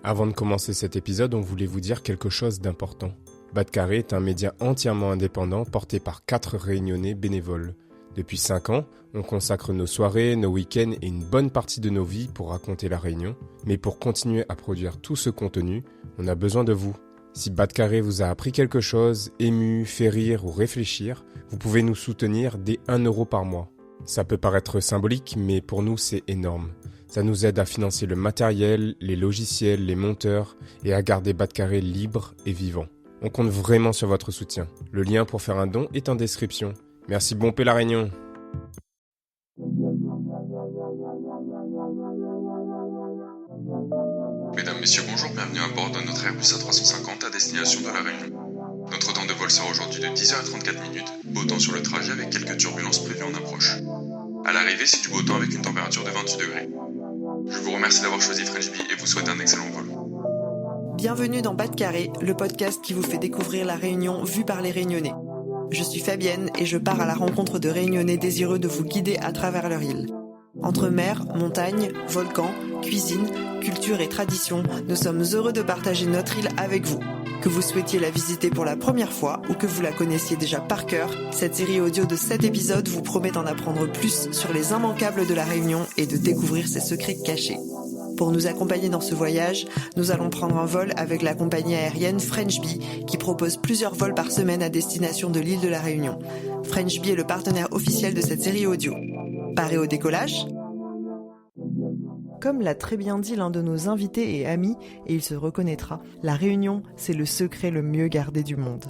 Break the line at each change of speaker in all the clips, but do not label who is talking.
Avant de commencer cet épisode, on voulait vous dire quelque chose d'important. Batcarré est un média entièrement indépendant porté par 4 réunionnais bénévoles. Depuis 5 ans, on consacre nos soirées, nos week-ends et une bonne partie de nos vies pour raconter la Réunion. Mais pour continuer à produire tout ce contenu, on a besoin de vous. Si Batcarré vous a appris quelque chose, ému, fait rire ou réfléchir, vous pouvez nous soutenir dès 1 euro par mois. Ça peut paraître symbolique, mais pour nous c'est énorme. Ça nous aide à financer le matériel, les logiciels, les monteurs et à garder Batcarré libre et vivant. On compte vraiment sur votre soutien. Le lien pour faire un don est en description. Merci Bompé la Réunion.
Mesdames, Messieurs, bonjour, bienvenue à bord de notre Airbus A350 à destination de la Réunion. Notre temps de vol sera aujourd'hui de 10h34, beau temps sur le trajet avec quelques turbulences prévues en approche. À l'arrivée, c'est du beau temps avec une température de 28 degrés. Je vous remercie d'avoir choisi French Bee et vous souhaite un excellent vol.
Bienvenue dans Batcarré, le podcast qui vous fait découvrir la Réunion vue par les Réunionnais. Je suis Fabienne et je pars à la rencontre de Réunionnais désireux de vous guider à travers leur île. Entre mer, montagne, volcans, cuisine, culture et tradition, nous sommes heureux de partager notre île avec vous. Que vous souhaitiez la visiter pour la première fois ou que vous la connaissiez déjà par cœur, cette série audio de 7 épisodes vous promet d'en apprendre plus sur les immanquables de la Réunion et de découvrir ses secrets cachés. Pour nous accompagner dans ce voyage, nous allons prendre un vol avec la compagnie aérienne French Bee qui propose plusieurs vols par semaine à destination de l'île de la Réunion. French Bee est le partenaire officiel de cette série audio. Paré au décollage ? Comme l'a très bien dit l'un de nos invités et amis, et il se reconnaîtra, la Réunion, c'est le secret le mieux gardé du monde.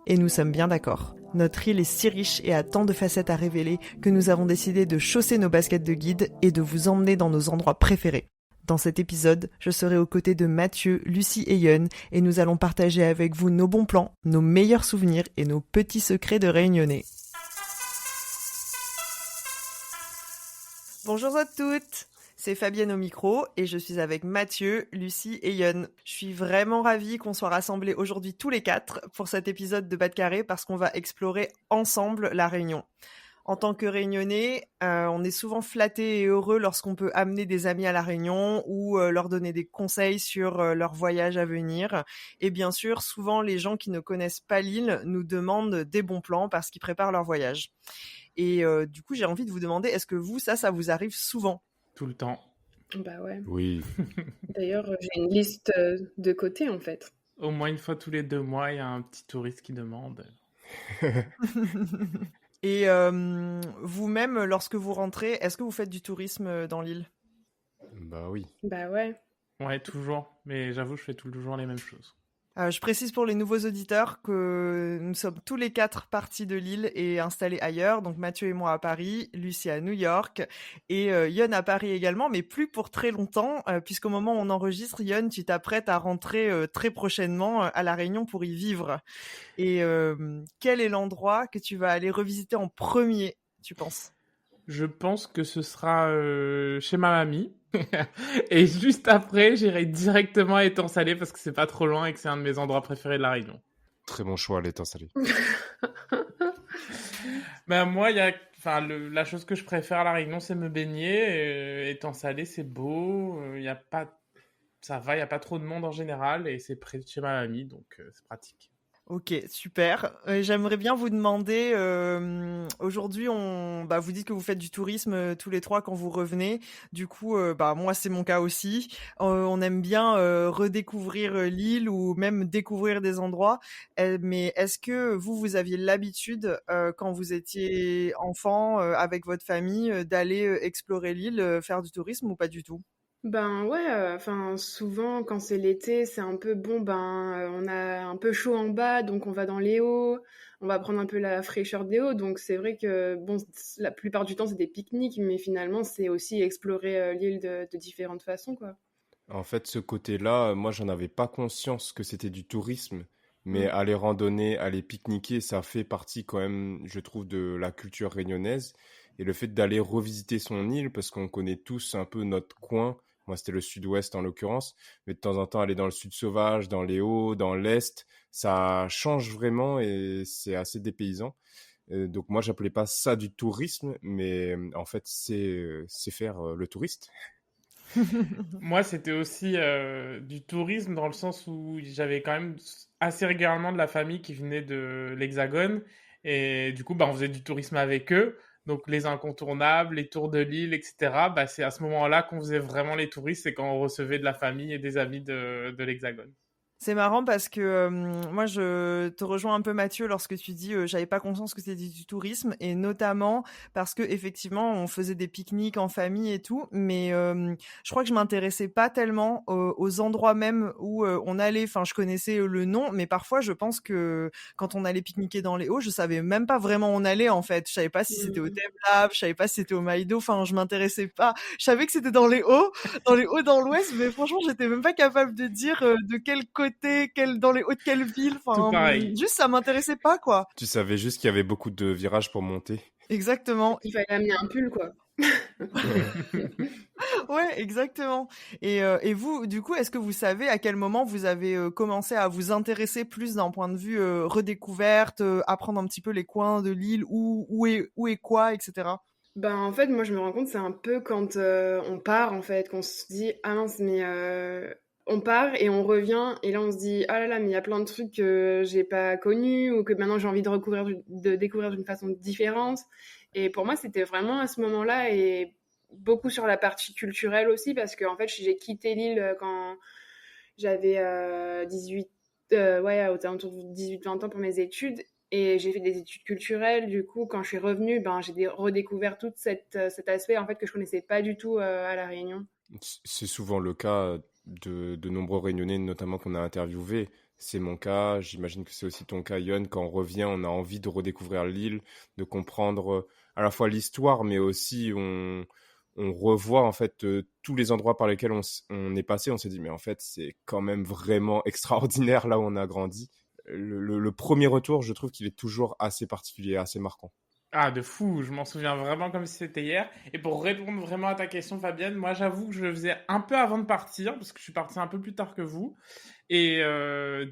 Et nous sommes bien d'accord. Notre île est si riche et a tant de facettes à révéler que nous avons décidé de chausser nos baskets de guide et de vous emmener dans nos endroits préférés. Dans cet épisode, je serai aux côtés de Mathieu, Lucie et Yon et nous allons partager avec vous nos bons plans, nos meilleurs souvenirs et nos petits secrets de Réunionnais. Bonjour à toutes, c'est Fabienne au micro et je suis avec Mathieu, Lucie et Yon. Je suis vraiment ravie qu'on soit rassemblés aujourd'hui tous les 4 pour cet épisode de Batcarré parce qu'on va explorer ensemble la Réunion. En tant que Réunionnais, on est souvent flattés et heureux lorsqu'on peut amener des amis à la Réunion ou leur donner des conseils sur leur voyage à venir. Et bien sûr, souvent, les gens qui ne connaissent pas l'île nous demandent des bons plans parce qu'ils préparent leur voyage. Et du coup, j'ai envie de vous demander, est-ce que vous, ça vous arrive souvent ?
Tout le temps.
Bah ouais.
Oui.
D'ailleurs, j'ai une liste de côté en fait.
Au moins une fois tous les 2 mois, il y a un petit touriste qui demande.
Et vous-même, lorsque vous rentrez, est-ce que vous faites du tourisme dans l'île ?
Bah oui.
Bah ouais.
Ouais, toujours. Mais j'avoue, je fais toujours les mêmes choses.
Je précise pour les nouveaux auditeurs que nous sommes tous les 4 partis de l'île et installés ailleurs. Donc Mathieu et moi à Paris, Lucie à New York et Yon à Paris également, mais plus pour très longtemps, puisqu'au moment où on enregistre, Yon, tu t'apprêtes à rentrer très prochainement à La Réunion pour y vivre. Et quel est l'endroit que tu vas aller revisiter en premier, tu penses ?
Je pense que ce sera chez ma mamie. Et juste après, j'irai directement à Étang Salé parce que c'est pas trop loin et que c'est un de mes endroits préférés de La Réunion.
Très bon choix, l'étang salé.
Ben moi, la chose que je préfère à La Réunion, c'est me baigner. Étang Salé, c'est beau. Y a pas trop de monde en général et c'est près de chez ma mamie, donc c'est pratique.
Ok, super. J'aimerais bien vous demander, aujourd'hui, vous dites que vous faites du tourisme tous les 3 quand vous revenez. Du coup, moi, c'est mon cas aussi. On aime bien redécouvrir l'île ou même découvrir des endroits. Mais est-ce que vous aviez l'habitude, quand vous étiez enfant, avec votre famille, d'aller explorer l'île, faire du tourisme ou pas du tout ?
Ben ouais, souvent quand c'est l'été, c'est un peu on a un peu chaud en bas, donc on va dans les hauts, on va prendre un peu la fraîcheur des hauts. Donc c'est vrai que la plupart du temps c'est des pique-niques, mais finalement c'est aussi explorer l'île de différentes façons, quoi.
En fait, ce côté-là, moi, j'en avais pas conscience que c'était du tourisme, mais
Mm.
aller randonner, aller pique-niquer, ça fait partie quand même, je trouve, de la culture réunionnaise. Et le fait d'aller revisiter son île, parce qu'on connaît tous un peu notre coin, moi c'était le sud-ouest en l'occurrence, mais de temps en temps aller dans le sud sauvage, dans les hauts, dans l'est, ça change vraiment et c'est assez dépaysant. Donc moi, j'appelais pas ça du tourisme, mais en fait, c'est faire le touriste.
Moi, c'était aussi du tourisme dans le sens où j'avais quand même assez régulièrement de la famille qui venait de l'Hexagone. Et du coup, bah, on faisait du tourisme avec eux. Donc, les incontournables, les tours de l'île, etc. Bah, c'est à ce moment-là qu'on faisait vraiment les touristes, c'est quand on recevait de la famille et des amis de l'Hexagone.
C'est marrant parce que moi, je te rejoins un peu, Mathieu, lorsque tu dis j'avais pas conscience que c'était du tourisme, et notamment parce que effectivement, on faisait des pique-niques en famille et tout, mais je crois que je m'intéressais pas tellement aux endroits même où on allait. Enfin, je connaissais le nom, mais parfois, je pense que quand on allait pique-niquer dans les Hauts, je savais même pas vraiment où on allait en fait. Je savais pas si c'était au Thème Lab, je savais pas si c'était au Maïdo. Enfin, je m'intéressais pas. Je savais que c'était dans les Hauts, dans l'Ouest, mais franchement, j'étais même pas capable de dire de quel côté, dans les hauts de quelle ville.
Tout
Enfin,
pareil.
juste ça m'intéressait pas, quoi.
Tu savais juste qu'il y avait beaucoup de virages pour monter.
Exactement.
Il fallait amener un pull, quoi.
Ouais, exactement. Et vous, du coup, est-ce que vous savez à quel moment vous avez commencé à vous intéresser plus d'un point de vue redécouverte, apprendre un petit peu les coins de l'île, où est quoi, etc.
Ben, en fait, moi, je me rends compte, c'est un peu quand on part, en fait, qu'on se dit, ah mince, mais on part et on revient, et là, on se dit, ah là là, mais il y a plein de trucs que j'ai pas connus, ou que maintenant j'ai envie de découvrir d'une façon différente. Et pour moi, c'était vraiment à ce moment-là, et beaucoup sur la partie culturelle aussi, parce que, en fait, j'ai quitté l'île quand j'avais 18, ouais, aux alentours de 18-20 ans pour mes études. Et j'ai fait des études culturelles. Du coup, quand je suis revenue, ben, j'ai redécouvert tout cet aspect en fait, que je connaissais pas du tout à La Réunion.
C'est souvent le cas de nombreux Réunionnais, notamment qu'on a interviewés. C'est mon cas, j'imagine que c'est aussi ton cas, Yon. Quand on revient, on a envie de redécouvrir l'île, de comprendre à la fois l'histoire, mais aussi on revoit en fait tous les endroits par lesquels on est passé. On s'est dit, mais en fait, c'est quand même vraiment extraordinaire là où on a grandi. Le premier retour, je trouve qu'il est toujours assez particulier, assez marquant.
Ah, de fou, je m'en souviens vraiment comme si c'était hier. Et pour répondre vraiment à ta question, Fabienne, moi j'avoue que je le faisais un peu avant de partir, parce que je suis parti un peu plus tard que vous. Et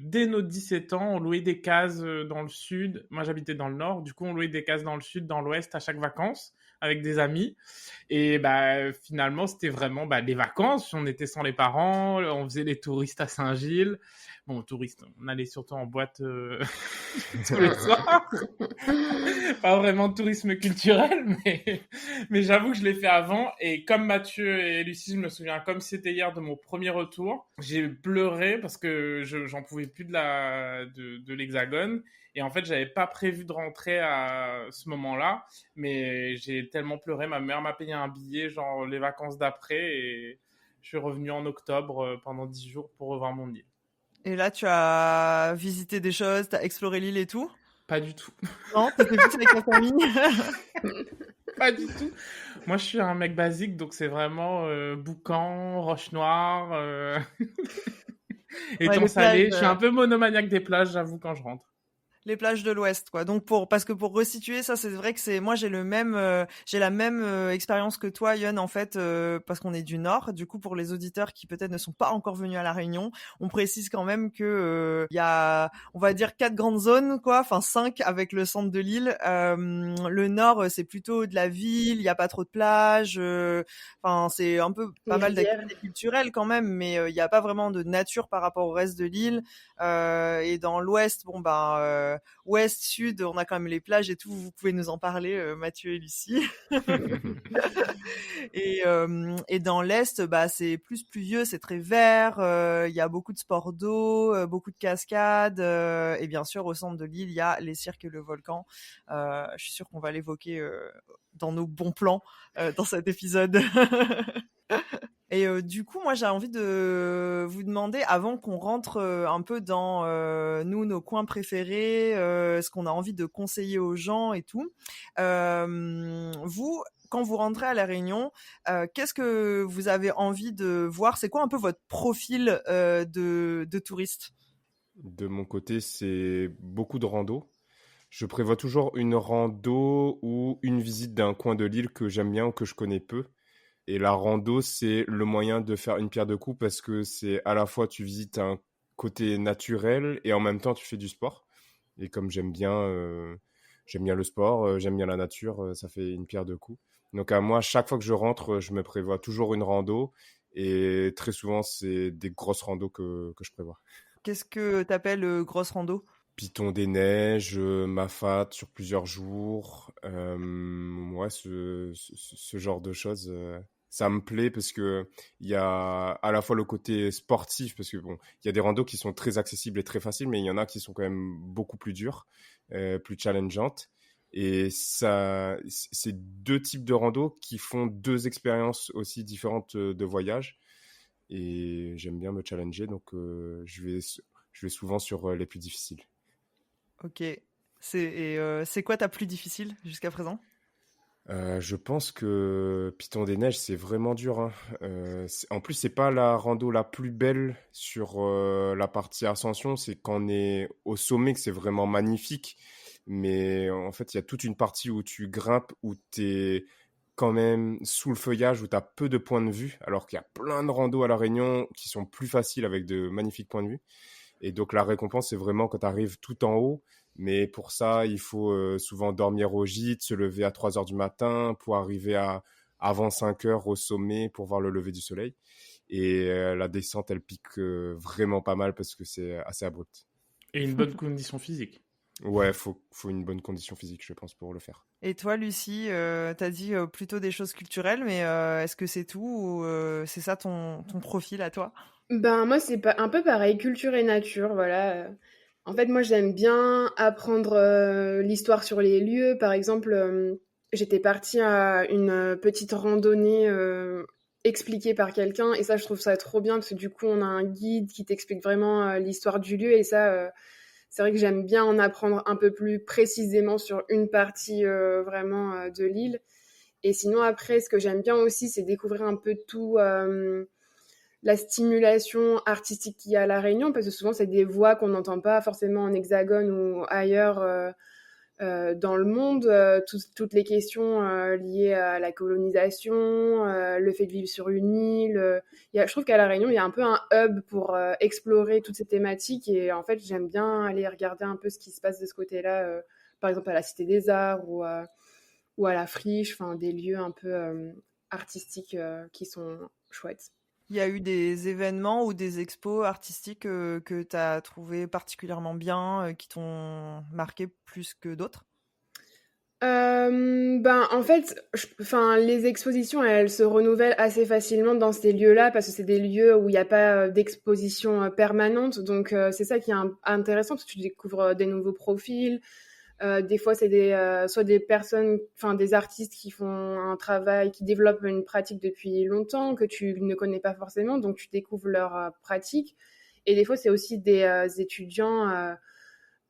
dès nos 17 ans, on louait des cases dans le sud. Moi j'habitais dans le nord, du coup on louait des cases dans le sud, dans l'ouest à chaque vacances, avec des amis. Et bah, finalement c'était vraiment bah, des vacances, on était sans les parents, on faisait les touristes à Saint-Gilles. Bon, touristes, on allait surtout en boîte tous les soirs. Pas vraiment de tourisme culturel, mais j'avoue que je l'ai fait avant. Et comme Mathieu et Lucie, je me souviens comme si c'était hier de mon premier retour. J'ai pleuré parce que j'en pouvais plus de l'Hexagone. Et en fait, j'avais pas prévu de rentrer à ce moment-là. Mais j'ai tellement pleuré. Ma mère m'a payé un billet, genre les vacances d'après. Et je suis revenu en octobre pendant 10 jours pour revoir mon île.
Et là, tu as visité des choses, tu as exploré l'île et tout?
Pas du tout.
Non, t'étais plus avec la famille?
Pas du tout. Moi, je suis un mec basique, donc c'est vraiment boucan, roche noire,
Ouais,
étang
les
salé.
plages,
Je suis un peu monomaniaque des plages, j'avoue, quand je rentre.
les plages de l'Ouest, quoi. Donc parce que pour resituer ça, c'est vrai que moi j'ai j'ai la même expérience que toi, Yon, en fait, parce qu'on est du Nord. Du coup, pour les auditeurs qui peut-être ne sont pas encore venus à La Réunion, on précise quand même que il y a, on va dire 4 grandes zones, quoi. Enfin 5 avec le centre de l'île. Le Nord, c'est plutôt de la ville. Il y a pas trop de plages. Enfin, c'est un peu pas
Les
mal
rivières.
d'activités culturelles quand même, mais il y a pas vraiment de nature par rapport au reste de l'île. Et dans l'Ouest, bon Ouest, Sud, on a quand même les plages et tout. Vous pouvez nous en parler, Mathieu et Lucie. Et dans l'Est, bah c'est plus pluvieux, c'est très vert. Il y a beaucoup de sports d'eau, beaucoup de cascades, et bien sûr au centre de l'île, il y a les cirques et le volcan. Je suis sûre qu'on va l'évoquer dans nos bons plans dans cet épisode. Et du coup, moi, j'ai envie de vous demander, avant qu'on rentre un peu dans nous, nos coins préférés, ce qu'on a envie de conseiller aux gens et tout, vous, quand vous rentrez à La Réunion, qu'est-ce que vous avez envie de voir? C'est quoi un peu votre profil de touriste?
De mon côté, c'est beaucoup de rando. Je prévois toujours une rando ou une visite d'un coin de l'île que j'aime bien ou que je connais peu. Et la rando, c'est le moyen de faire une pierre deux coups parce que c'est à la fois tu visites un côté naturel et en même temps tu fais du sport. Et comme j'aime bien le sport, j'aime bien la nature, ça fait une pierre deux coups. Donc à moi, chaque fois que je rentre, je me prévois toujours une rando Et très souvent, c'est des grosses randos que je prévois.
Qu'est-ce que t'appelles grosse rando?
Piton des neiges, Mafat sur plusieurs jours, ouais, ce genre de choses, ça me plaît parce que il y a à la fois le côté sportif, parce que bon, il y a des randos qui sont très accessibles et très faciles, mais il y en a qui sont quand même beaucoup plus dures, plus challengeantes. Et ça, c'est deux types de randos qui font deux expériences aussi différentes de voyage. Et j'aime bien me challenger, donc je vais souvent sur les plus difficiles.
Ok. C'est quoi ta plus difficile jusqu'à présent?
Je pense que Piton des Neiges, c'est vraiment dur, hein. En plus, c'est pas la rando la plus belle sur la partie ascension. C'est quand on est au sommet que c'est vraiment magnifique. Mais en fait, il y a toute une partie où tu grimpes, où tu es quand même sous le feuillage, où tu as peu de points de vue, alors qu'il y a plein de randos à La Réunion qui sont plus faciles avec de magnifiques points de vue. Et donc, la récompense, c'est vraiment quand tu arrives tout en haut. Mais pour ça, il faut souvent dormir au gîte, se lever à 3 heures du matin pour arriver avant 5 heures au sommet pour voir le lever du soleil. Et la descente, elle pique vraiment pas mal parce que c'est assez abrupt.
Et une bonne condition physique.
Ouais, faut une bonne condition physique, je pense, pour le faire.
Et toi, Lucie, t'as dit plutôt des choses culturelles, mais est-ce que c'est tout ou c'est ça ton profil à toi?
Ben moi c'est pas un peu pareil, culture et nature, voilà. En fait, moi j'aime bien apprendre l'histoire sur les lieux. Par exemple, j'étais partie à une petite randonnée expliquée par quelqu'un et ça je trouve ça trop bien parce que du coup on a un guide qui t'explique vraiment l'histoire du lieu et ça c'est vrai que j'aime bien en apprendre un peu plus précisément sur une partie vraiment de l'île. Et sinon après ce que j'aime bien aussi c'est découvrir un peu tout la stimulation artistique qu'il y a à La Réunion, parce que souvent, c'est des voix qu'on n'entend pas forcément en Hexagone ou ailleurs dans le monde. Toutes les questions liées à la colonisation, le fait de vivre sur une île. Je trouve qu'à La Réunion, il y a un peu un hub pour explorer toutes ces thématiques. Et en fait, j'aime bien aller regarder un peu ce qui se passe de ce côté-là, par exemple à la Cité des Arts ou à la Friche, enfin des lieux un peu artistiques qui sont chouettes.
Il y a eu des événements ou des expos artistiques que tu as trouvé particulièrement bien, qui t'ont marqué plus que d'autres?
En fait, les expositions, elles se renouvellent assez facilement dans ces lieux-là parce que c'est des lieux où il n'y a pas d'exposition permanente. Donc, c'est ça qui est intéressant parce que tu découvres des nouveaux profils. Des fois, c'est soit des personnes, des artistes qui font un travail, qui développent une pratique depuis longtemps, que tu ne connais pas forcément, donc tu découvres leur pratique. Et des fois, c'est aussi des étudiants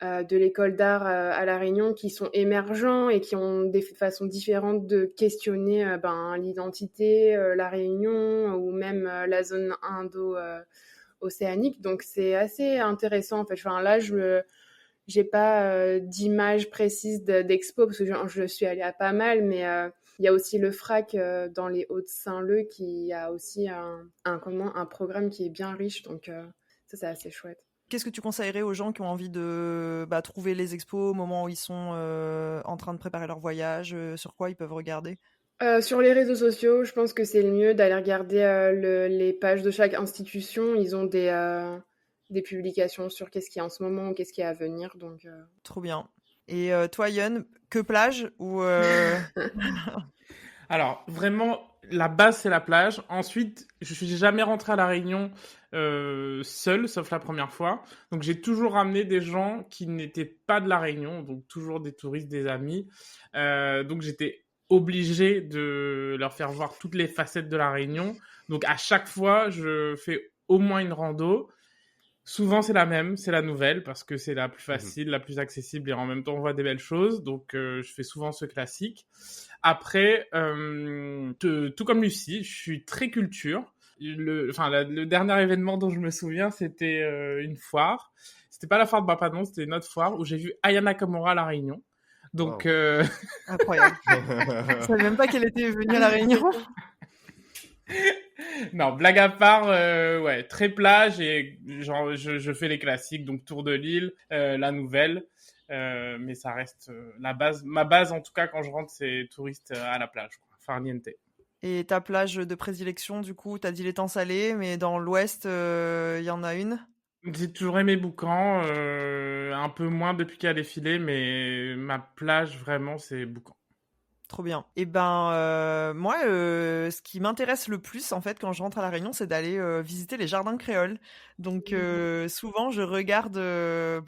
de l'école d'art à La Réunion qui sont émergents et qui ont des façons différentes de questionner l'identité, La Réunion ou même la zone indo-océanique. Donc, c'est assez intéressant, en fait. Là, j'ai pas d'image précise d'expo parce que je suis allée à pas mal, mais il y a aussi le FRAC dans les Hauts-de-Saint-Leu qui a aussi un programme qui est bien riche, donc ça c'est assez chouette.
Qu'est-ce que tu conseillerais aux gens qui ont envie de trouver les expos au moment où ils sont en train de préparer leur voyage? Sur quoi ils peuvent regarder?
Sur les réseaux sociaux, je pense que c'est le mieux d'aller regarder les pages de chaque institution. Ils ont des publications sur qu'est-ce qu'il y a en ce moment ou qu'est-ce qui est à venir. Donc,
Trop bien. Et toi, Yon, que plage ou
Alors, vraiment, la base, c'est la plage. Ensuite, je suis jamais rentré à La Réunion seul, sauf la première fois. Donc, j'ai toujours ramené des gens qui n'étaient pas de La Réunion, donc toujours des touristes, des amis. Donc, j'étais obligé de leur faire voir toutes les facettes de La Réunion. Donc, à chaque fois, je fais au moins une rando. Souvent, c'est la même, c'est la nouvelle, parce que c'est la plus facile, la plus accessible, et en même temps, on voit des belles choses. Donc, je fais souvent ce classique. Après, tout comme Lucie, je suis très culture. Le dernier événement dont je me souviens, c'était une foire. C'était pas la foire de Bapanon, c'était une autre foire où j'ai vu Aya Nakamura à La Réunion. Donc,
wow. Incroyable. Je savais même pas qu'elle était venue à La Réunion.
Non, blague à part, ouais, très plage et genre je fais les classiques, donc tour de l'île, la nouvelle, mais ça reste la base. Ma base en tout cas quand je rentre, c'est touriste à la plage, quoi. Farniente.
Et ta plage de prédilection, du coup, t'as dit l'étang salé, mais dans l'ouest, il y en a une?
J'ai toujours aimé Boucan, un peu moins depuis qu'il y a les filets, mais ma plage vraiment c'est Boucan.
Trop bien. Et ben, moi, ce qui m'intéresse le plus, en fait, quand je rentre à La Réunion, c'est d'aller visiter les jardins créoles. Donc, souvent, je regarde des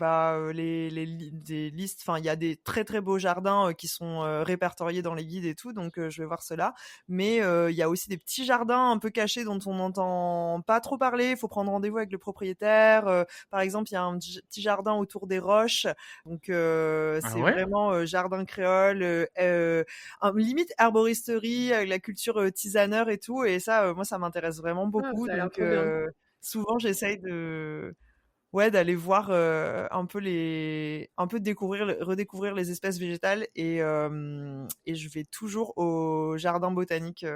listes. Enfin, il y a des très très beaux jardins qui sont répertoriés dans les guides et tout. Donc, je vais voir cela. Mais il y a aussi des petits jardins un peu cachés dont on n'entend pas trop parler. Il faut prendre rendez-vous avec le propriétaire. Par exemple, il y a un petit jardin autour des roches. Donc,
Ah
c'est
ouais?
vraiment jardin créole. Limite herboristerie avec la culture tisaneur et tout, et ça moi ça m'intéresse vraiment
Ah,
beaucoup,
ça a l'air
donc
trop bien.
souvent j'essaye de ouais d'aller voir un peu redécouvrir les espèces végétales, et je vais toujours au jardin botanique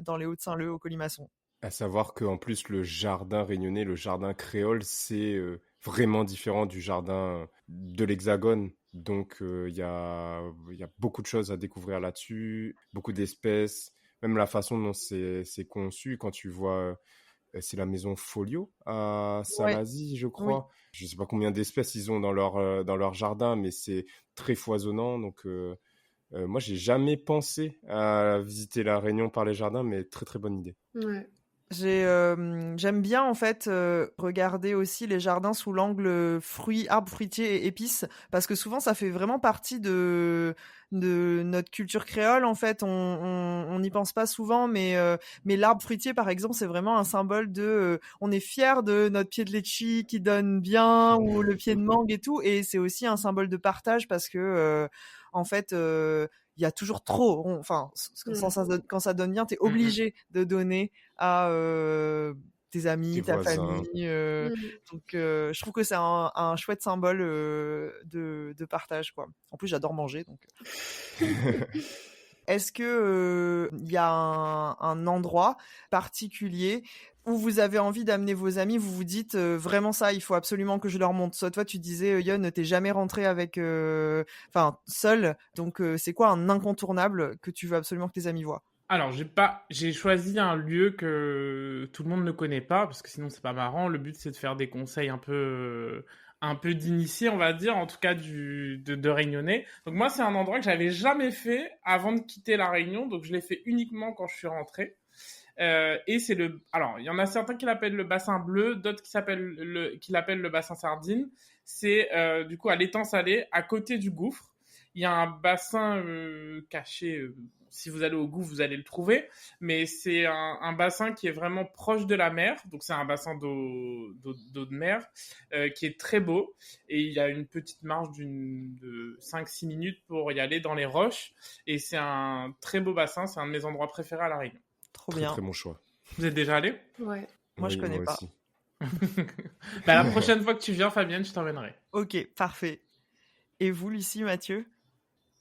dans les Hauts-de-Saint-Leu au Colimaçon.
À savoir qu'en plus, le jardin réunionnais, le jardin créole, c'est vraiment différent du jardin de l'Hexagone. Donc, il y a beaucoup de choses à découvrir là-dessus, beaucoup d'espèces, même la façon dont c'est conçu. Quand tu vois, c'est la maison Folio à
Ouais,
Salazie, je
oui.
crois. Je ne sais pas combien d'espèces ils ont dans leur jardin, mais c'est très foisonnant. Donc, moi, j'ai jamais pensé à visiter la Réunion par les jardins, mais très très bonne idée.
Ouais.
J'aime bien en fait regarder aussi les jardins sous l'angle fruits, arbres fruitiers et épices, parce que souvent ça fait vraiment partie de notre culture créole en fait. On n'y pense pas souvent, mais l'arbre fruitier par exemple c'est vraiment un symbole on est fier de notre pied de litchi qui donne bien, ou le pied de mangue et tout, et c'est aussi un symbole de partage parce que en fait il y a toujours trop. Enfin,
Ouais.
quand ça donne bien, t'es
Mm, mm.
obligé de donner à tes
Tes
amis, ta
voisins.
famille.
Mhm.
Donc, je trouve que c'est un chouette symbole de partage, quoi. En plus, j'adore manger, donc. Est-ce que il y a un endroit particulier où vous avez envie d'amener vos amis, vous vous dites vraiment ça, il faut absolument que je leur montre. Soit toi, tu disais, Yon, t'es jamais rentré avec, enfin, seul. Donc, c'est quoi un incontournable que tu veux absolument que tes amis voient?
Alors, j'ai choisi un lieu que tout le monde ne connaît pas, parce que sinon c'est pas marrant. Le but c'est de faire des conseils un peu d'initié, on va dire, en tout cas de Réunionnais. Donc moi c'est un endroit que j'avais jamais fait avant de quitter la Réunion, donc je l'ai fait uniquement quand je suis rentré. Et c'est alors il y en a certains qui l'appellent le bassin bleu, d'autres qui l'appellent le bassin sardine. C'est du coup à l'étang salé, à côté du gouffre. Il y a un bassin caché. Si vous allez au gouffre, vous allez le trouver. Mais c'est un bassin qui est vraiment proche de la mer. Donc c'est un bassin d'eau de mer qui est très beau. Et il y a une petite marge de 5-6 minutes pour y aller dans les roches. Et c'est un très beau bassin. C'est un de mes endroits préférés à La Réunion.
Trop
Très
bien.
très bon choix.
Vous êtes déjà allé?
Ouais.
Moi, je
Oui,
connais
moi
pas.
aussi.
Bah, la prochaine fois que tu viens, Fabienne, je t'emmènerai.
Ok, parfait. Et vous, Lucie, Mathieu?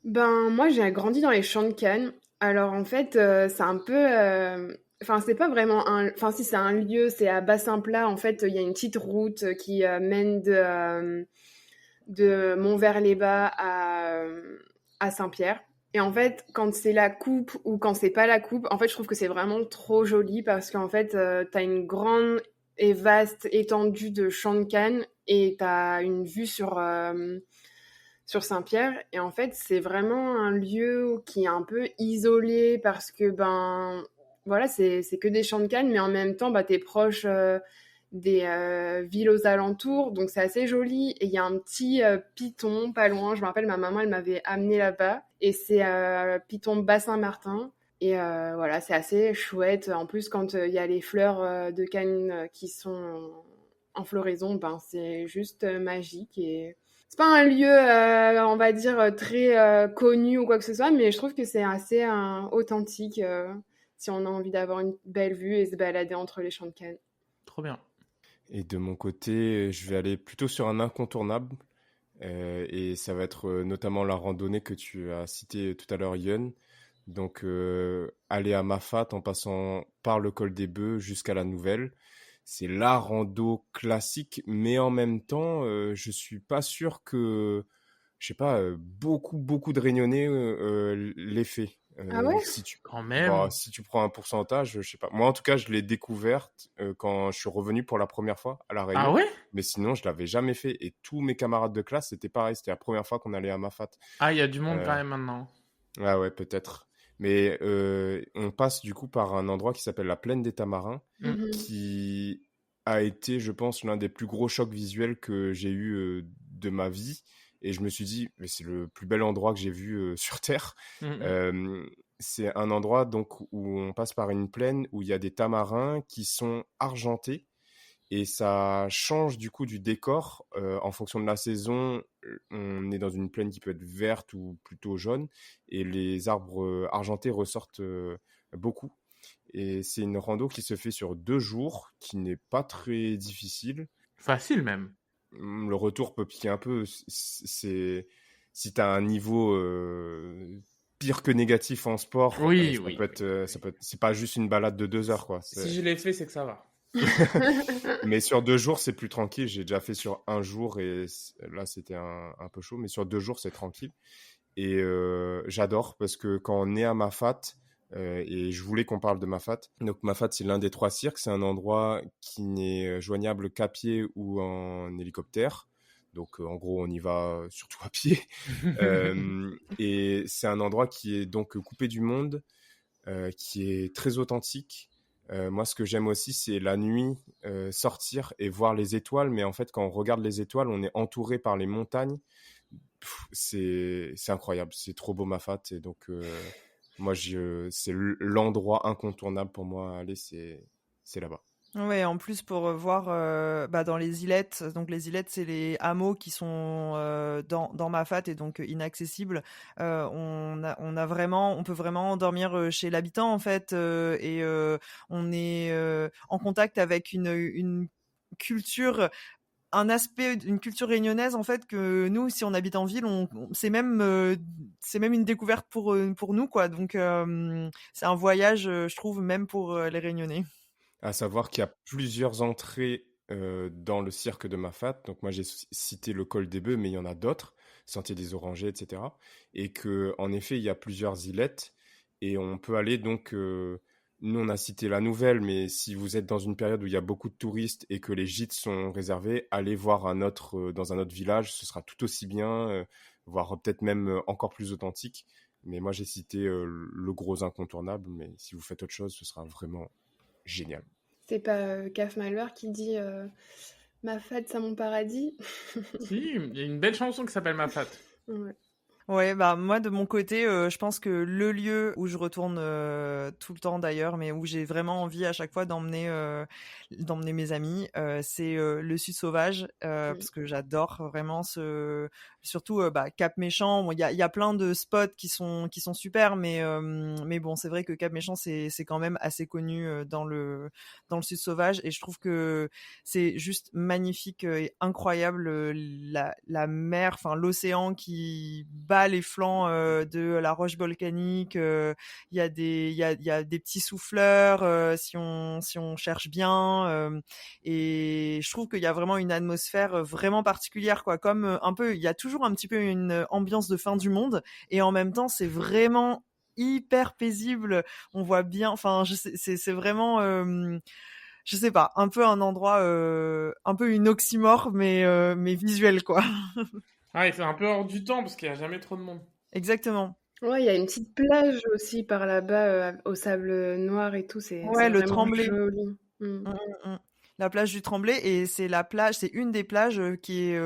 Ben, moi, j'ai grandi dans les champs de canne. Alors, en fait, c'est un peu. Enfin, c'est pas vraiment un. Enfin, si, c'est un lieu, c'est à bassin plat. En fait, il y a une petite route qui mène de Montvert-les-Bas à Saint-Pierre. Et en fait, quand c'est la coupe ou quand c'est pas la coupe, en fait, je trouve que c'est vraiment trop joli parce qu'en fait, t'as une grande et vaste étendue de champs de canne et t'as une vue sur Saint-Pierre. Et en fait, c'est vraiment un lieu qui est un peu isolé parce que, ben, voilà, c'est que des champs de canne, mais en même temps, bah, t'es proche des villes aux alentours, donc c'est assez joli. Et il y a un petit piton pas loin. Je me rappelle, ma maman, elle m'avait amené là-bas. Et c'est piton Bas-Saint-Martin. Et voilà, c'est assez chouette. En plus, quand il y a les fleurs de canne qui sont en floraison, ben, c'est juste magique. Et c'est pas un lieu, on va dire, très connu ou quoi que ce soit, mais je trouve que c'est assez authentique si on a envie d'avoir une belle vue et se balader entre les champs de canne.
Trop bien.
Et de mon côté, je vais aller plutôt sur un incontournable. Et ça va être notamment la randonnée que tu as citée tout à l'heure, Yon. Donc, aller à Mafat en passant par le col des Bœufs jusqu'à la Nouvelle. C'est la rando classique, mais en même temps, je suis pas sûr que, je sais pas, beaucoup de Réunionnais l'aient fait.
Ah ouais?
Si tu
Quand même.
si tu prends un pourcentage, je sais pas. Moi, en tout cas, je l'ai découverte quand je suis revenu pour la première fois à La
Ah
Réunion.
ouais?
Mais sinon, je l'avais jamais fait. Et tous mes camarades de classe, c'était pareil. C'était la première fois qu'on allait à Mafat.
Ah, il y a du monde quand
Euh,
même maintenant.
ah ouais, peut-être. Mais on passe du coup par un endroit qui s'appelle la Plaine des Tamarins,
Mm.
qui a été, je pense, l'un des plus gros chocs visuels que j'ai eu de ma vie. Et je me suis dit, mais c'est le plus bel endroit que j'ai vu sur Terre.
Mm.
C'est un endroit donc où on passe par une plaine où il y a des tamarins qui sont argentés et ça change du coup du décor en fonction de la saison. On est dans une plaine qui peut être verte ou plutôt jaune et les arbres argentés ressortent beaucoup. Et c'est une rando qui se fait sur 2 jours, qui n'est pas très difficile.
Facile même.
Le retour peut piquer un peu. C'est si tu as un niveau pire que négatif en sport,
Oui,
ça
oui.
peut être, c'est pas juste une balade de 2 heures, quoi.
Si je l'ai fait, c'est que ça va.
Mais sur 2 jours, c'est plus tranquille. J'ai déjà fait sur un jour et là, c'était un peu chaud. Mais sur 2 jours, c'est tranquille. Et j'adore parce que quand on est à Mafat, et je voulais qu'on parle de Mafat. Donc Mafat, c'est l'un des 3 cirques. C'est un endroit qui n'est joignable qu'à pied ou en hélicoptère. Donc en gros, on y va surtout à pied. Et c'est un endroit qui est donc coupé du monde, qui est très authentique. Moi, ce que j'aime aussi, c'est la nuit, sortir et voir les étoiles. Mais en fait, quand on regarde les étoiles, on est entouré par les montagnes. C'est incroyable. C'est trop beau, Mafat. Et donc, moi, c'est l'endroit incontournable pour moi à aller, c'est là-bas.
Ouais, en plus pour voir dans les ilettes, donc les ilettes c'est les hameaux qui sont dans Mafat et donc inaccessibles. On peut vraiment dormir chez l'habitant en fait et on est en contact avec une culture, un aspect d'une culture réunionnaise en fait que nous, si on habite en ville, c'est même une découverte pour nous quoi. Donc c'est un voyage, je trouve, même pour les Réunionnais.
À savoir qu'il y a plusieurs entrées dans le cirque de Mafat. Donc moi j'ai cité le col des Bœufs, mais il y en a d'autres, Sentier des Orangers, etc. Et que en effet il y a plusieurs ilettes et on peut aller donc. Nous on a cité la Nouvelle, mais si vous êtes dans une période où il y a beaucoup de touristes et que les gîtes sont réservés, allez voir dans un autre village, ce sera tout aussi bien, voire peut-être même encore plus authentique. Mais moi j'ai cité le gros incontournable, mais si vous faites autre chose, ce sera vraiment génial.
C'est pas Caf Malheur qui dit Mafat, c'est mon paradis.
Si, il y a une belle chanson qui s'appelle Mafat.
Ouais.
Ouais, moi de mon côté, je pense que le lieu où je retourne tout le temps d'ailleurs, mais où j'ai vraiment envie à chaque fois d'emmener mes amis, c'est le Sud Sauvage, parce que j'adore vraiment surtout Cap Méchant. Bon, il y a plein de spots qui sont super, mais bon, c'est vrai que Cap Méchant c'est quand même assez connu dans le Sud Sauvage, et je trouve que c'est juste magnifique et incroyable, la mer, enfin l'océan qui bat les flancs de la roche volcanique. Il y a des petits souffleurs si on cherche bien, et je trouve qu'il y a vraiment une atmosphère vraiment particulière, quoi. Comme un peu, il y a toujours un petit peu une ambiance de fin du monde, et en même temps c'est vraiment hyper paisible. On voit bien, enfin c'est vraiment je sais pas, un peu un endroit, un peu une oxymore, mais visuel, quoi.
Ah, il fait un peu hors du temps parce qu'il n'y a jamais trop de monde.
Exactement.
Ouais, il y a une petite plage aussi par là-bas au sable noir et tout, c'est
Ouais, le
vraiment
Tremblay.
joli.
La plage du Tremblay, et c'est une des plages qui est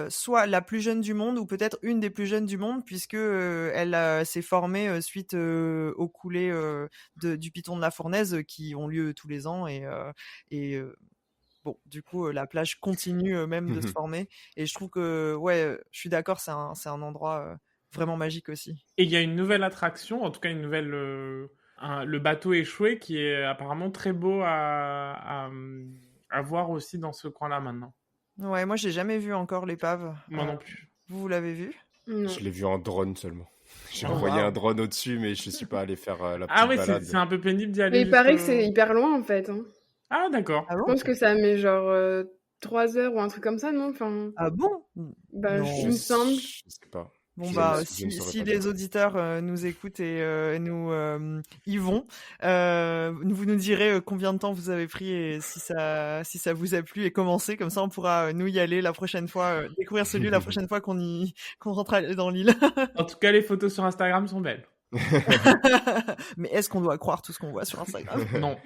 soit la plus jeune du monde ou peut-être une des plus jeunes du monde, puisque elle s'est formée suite aux coulées du Piton de la Fournaise qui ont lieu tous les ans, et bon, du coup, la plage continue même de se former, et je trouve que, ouais, je suis d'accord, c'est un endroit vraiment magique aussi.
Et il y a une nouvelle attraction, en tout cas une nouvelle, le bateau échoué, qui est apparemment très beau à voir aussi dans ce coin-là maintenant.
Ouais, moi j'ai jamais vu encore l'épave.
Moi non plus.
Vous l'avez vu?
Non.
Je l'ai vu en drone seulement. J'ai
Oh,
envoyé
wow.
un drone au-dessus, mais je suis pas allé faire la petite
Ah oui,
balade.
c'est un peu pénible d'y aller.
Mais il paraît que c'est hyper loin en fait. Hein.
Ah d'accord.
Ah
Je
bon?
pense que ça met genre 3 heures ou un truc comme ça, non? Enfin,
Ah bon?
bah,
Non.
il me semble.
Je sais pas.
Bon
Je
bah
ne je ne saurais
si
pas
les
dire.
auditeurs nous écoutent et nous y vont, vous nous direz combien de temps vous avez pris et si ça vous a plu et commencé, comme ça on pourra nous y aller la prochaine fois, découvrir ce lieu la prochaine fois qu'on rentre dans l'île.
En tout cas, les photos sur Instagram sont belles.
Mais est-ce qu'on doit croire tout ce qu'on voit sur Instagram?
Non.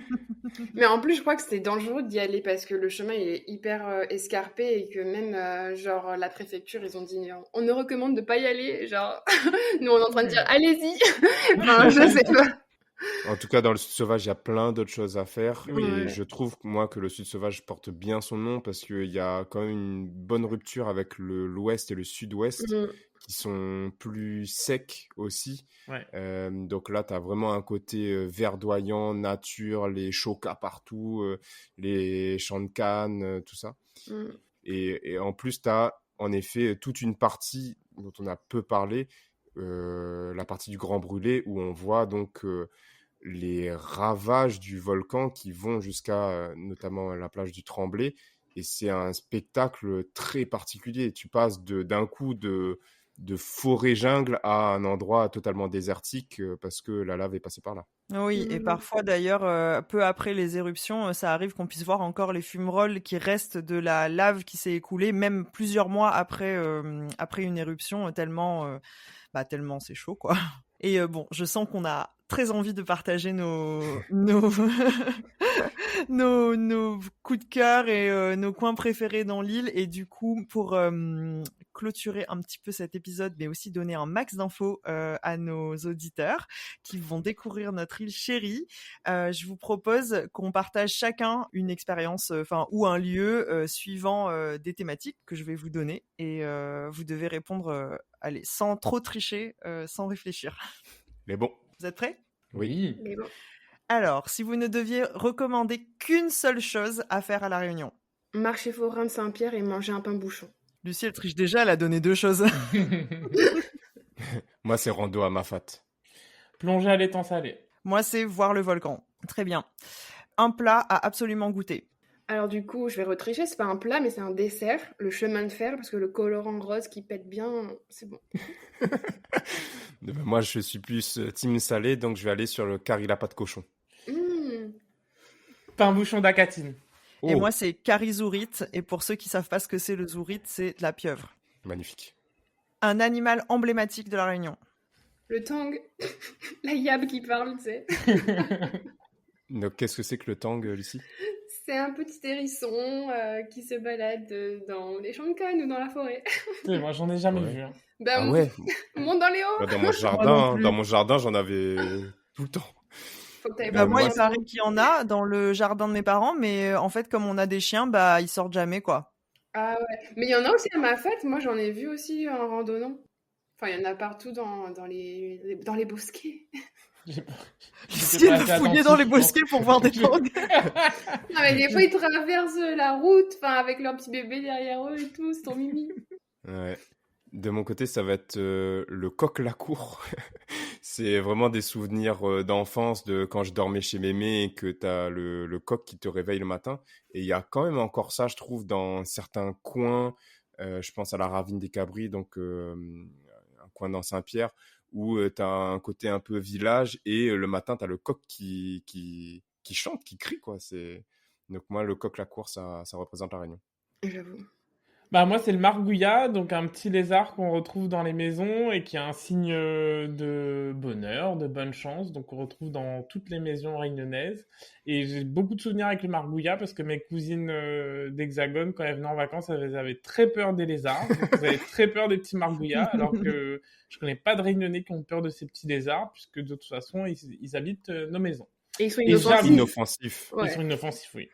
Mais en plus, je crois que c'était dangereux d'y aller parce que le chemin il est hyper escarpé et que même, genre, la préfecture, ils ont dit on ne recommande de pas y aller. Genre, nous, on est en train de dire allez-y. Enfin, je sais pas.
En tout cas, dans le Sud Sauvage, il y a plein d'autres choses à faire.
Oui.
Et
Ouais.
je trouve, moi, que le Sud Sauvage porte bien son nom parce qu'il y a quand même une bonne rupture avec l'Ouest et le Sud-Ouest
Mm.
qui sont plus secs aussi.
Ouais.
Donc là, tu as vraiment un côté verdoyant, nature, les chocas partout, les champs de canne, tout ça.
Mm.
Et en plus, tu as en effet toute une partie dont on a peu parlé, la partie du Grand Brûlé, où on voit donc les ravages du volcan qui vont jusqu'à notamment la plage du Tremblay. Et c'est un spectacle très particulier. Tu passes d'un coup de forêt-jungle à un endroit totalement désertique parce que la lave est passée par là.
Oui, et
Mm.
parfois d'ailleurs, peu après les éruptions, ça arrive qu'on puisse voir encore les fumerolles qui restent de la lave qui s'est écoulée, même plusieurs mois après une éruption, tellement c'est chaud, quoi. Et bon, je sens qu'on a très envie de partager nos coups de cœur et nos coins préférés dans l'île. Et du coup, pour clôturer un petit peu cet épisode, mais aussi donner un max d'infos à nos auditeurs qui vont découvrir notre île chérie, je vous propose qu'on partage chacun une expérience, ou un lieu suivant des thématiques que je vais vous donner. Et vous devez répondre, allez, sans trop tricher, sans réfléchir.
Mais bon,
Vous êtes prêts?
Oui.
Mais bon.
Alors, si vous ne deviez recommander qu'une seule chose à faire à La Réunion.
Marcher forain de Saint-Pierre et manger un pain bouchon.
Lucie, elle triche déjà, elle a donné 2 choses.
moi, c'est rando à Mafat.
Plonger à l'étang salé.
Moi, c'est voir le volcan. Très bien. Un plat à absolument goûter.
Alors du coup, je vais retricher, c'est pas un plat, mais c'est un dessert, le chemin de fer, parce que le colorant rose qui pète bien, c'est bon.
Moi, je suis plus team salé, donc je vais aller sur le curry la pâte cochon.
Mmh.
Pain bouchon d'Acatine.
Et
Oh,
moi, c'est curry zourite. Et pour ceux qui savent pas ce que c'est le zourite, c'est de la pieuvre.
magnifique.
Un animal emblématique de La Réunion.
Le tang, la yab qui parle, tu sais.
Donc, qu'est-ce que c'est que le tang, Lucie?
C'est un petit hérisson qui se balade dans les champs de canne ou dans la forêt.
Moi, j'en ai jamais
Ouais.
vu. Hein.
Bah,
Ah ouais,
monte dans les hauts.
bah, dans mon
non
jardin,
plus.
dans mon jardin, j'en avais tout le temps.
Faut que t'ailles
Bah,
voir
Moi,
moi,
il paraît qu'il y en a dans le jardin de mes parents, mais en fait, comme on a des chiens, ils sortent jamais, quoi.
Ah ouais. Mais il y en a aussi à ma fête, moi j'en ai vu aussi en randonnant. Enfin, il y en a partout dans les bosquets.
Lucie, elle veut fouiller dans les bosquets pour voir des tangs.
Non, mais des fois, ils traversent la route, enfin, avec leur petit bébé derrière eux et tout, c'est ton mimi.
Ouais. De mon côté, ça va être le coq-la-cour. C'est vraiment des souvenirs d'enfance, de quand je dormais chez mémé et que t'as le coq qui te réveille le matin. Et il y a quand même encore ça, je trouve, dans certains coins. Je pense à la ravine des Cabris, donc un coin dans Saint-Pierre, où t'as un côté un peu village et le matin, t'as le coq qui chante, qui crie, quoi. Donc moi, le coq-la-cour, ça représente la Réunion.
J'avoue.
Bah moi c'est le margouillat, donc un petit lézard qu'on retrouve dans les maisons et qui est un signe de bonheur, de bonne chance, donc on retrouve dans toutes les maisons réunionnaises. Et j'ai beaucoup de souvenirs avec le margouillat parce que mes cousines d'Hexagone, quand elles venaient en vacances, elles avaient très peur des lézards, donc elles avaient très peur des petits margouillats, alors que je connais pas de Réunionnais qui ont peur de ces petits lézards, puisque de toute façon ils habitent nos maisons.
Et ils sont
Et
inoffensifs.
Inoffensif.
Ouais.
Ils sont inoffensifs, oui.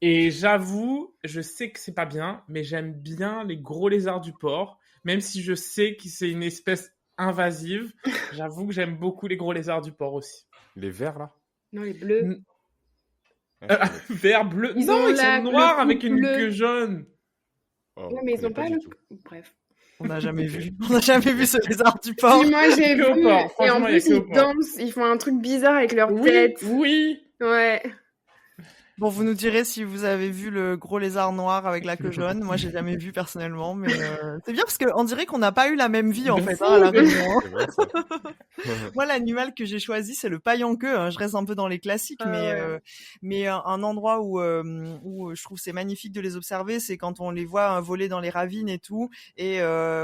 Et j'avoue, je sais que c'est pas bien, mais j'aime bien les gros lézards du port, même si je sais que c'est une espèce invasive. J'avoue que j'aime beaucoup les gros lézards du port aussi.
Les verts, là?
Non, les bleus.
Vert, bleu.
Ils
non,
ont
ils sont noirs
le
avec une
bleu.
queue jaune.
Oh,
Ouais, mais
je
ils ont
connais
pas
du
le...
tout.
Bref.
On n'a jamais vu. On n'a jamais vu ce lézard du port.
Si, moi, j'ai
Que au
vu.
port.
Et en
Franchement, il y a
plus,
que au
ils
port.
dansent. Ils font un truc bizarre avec leur
Oui,
tête.
oui.
Ouais.
Bon, vous nous direz si vous avez vu le gros lézard noir avec la queue jaune. Moi, j'ai jamais vu personnellement, mais c'est bien parce qu'on dirait qu'on n'a pas eu la même vie en fait à la Réunion.
C'est vrai, ça.
Moi, l'animal que j'ai choisi, c'est le paille en queue. Hein. Je reste un peu dans les classiques, mais un endroit où je trouve c'est magnifique de les observer, c'est quand on les voit voler dans les ravines et tout. Et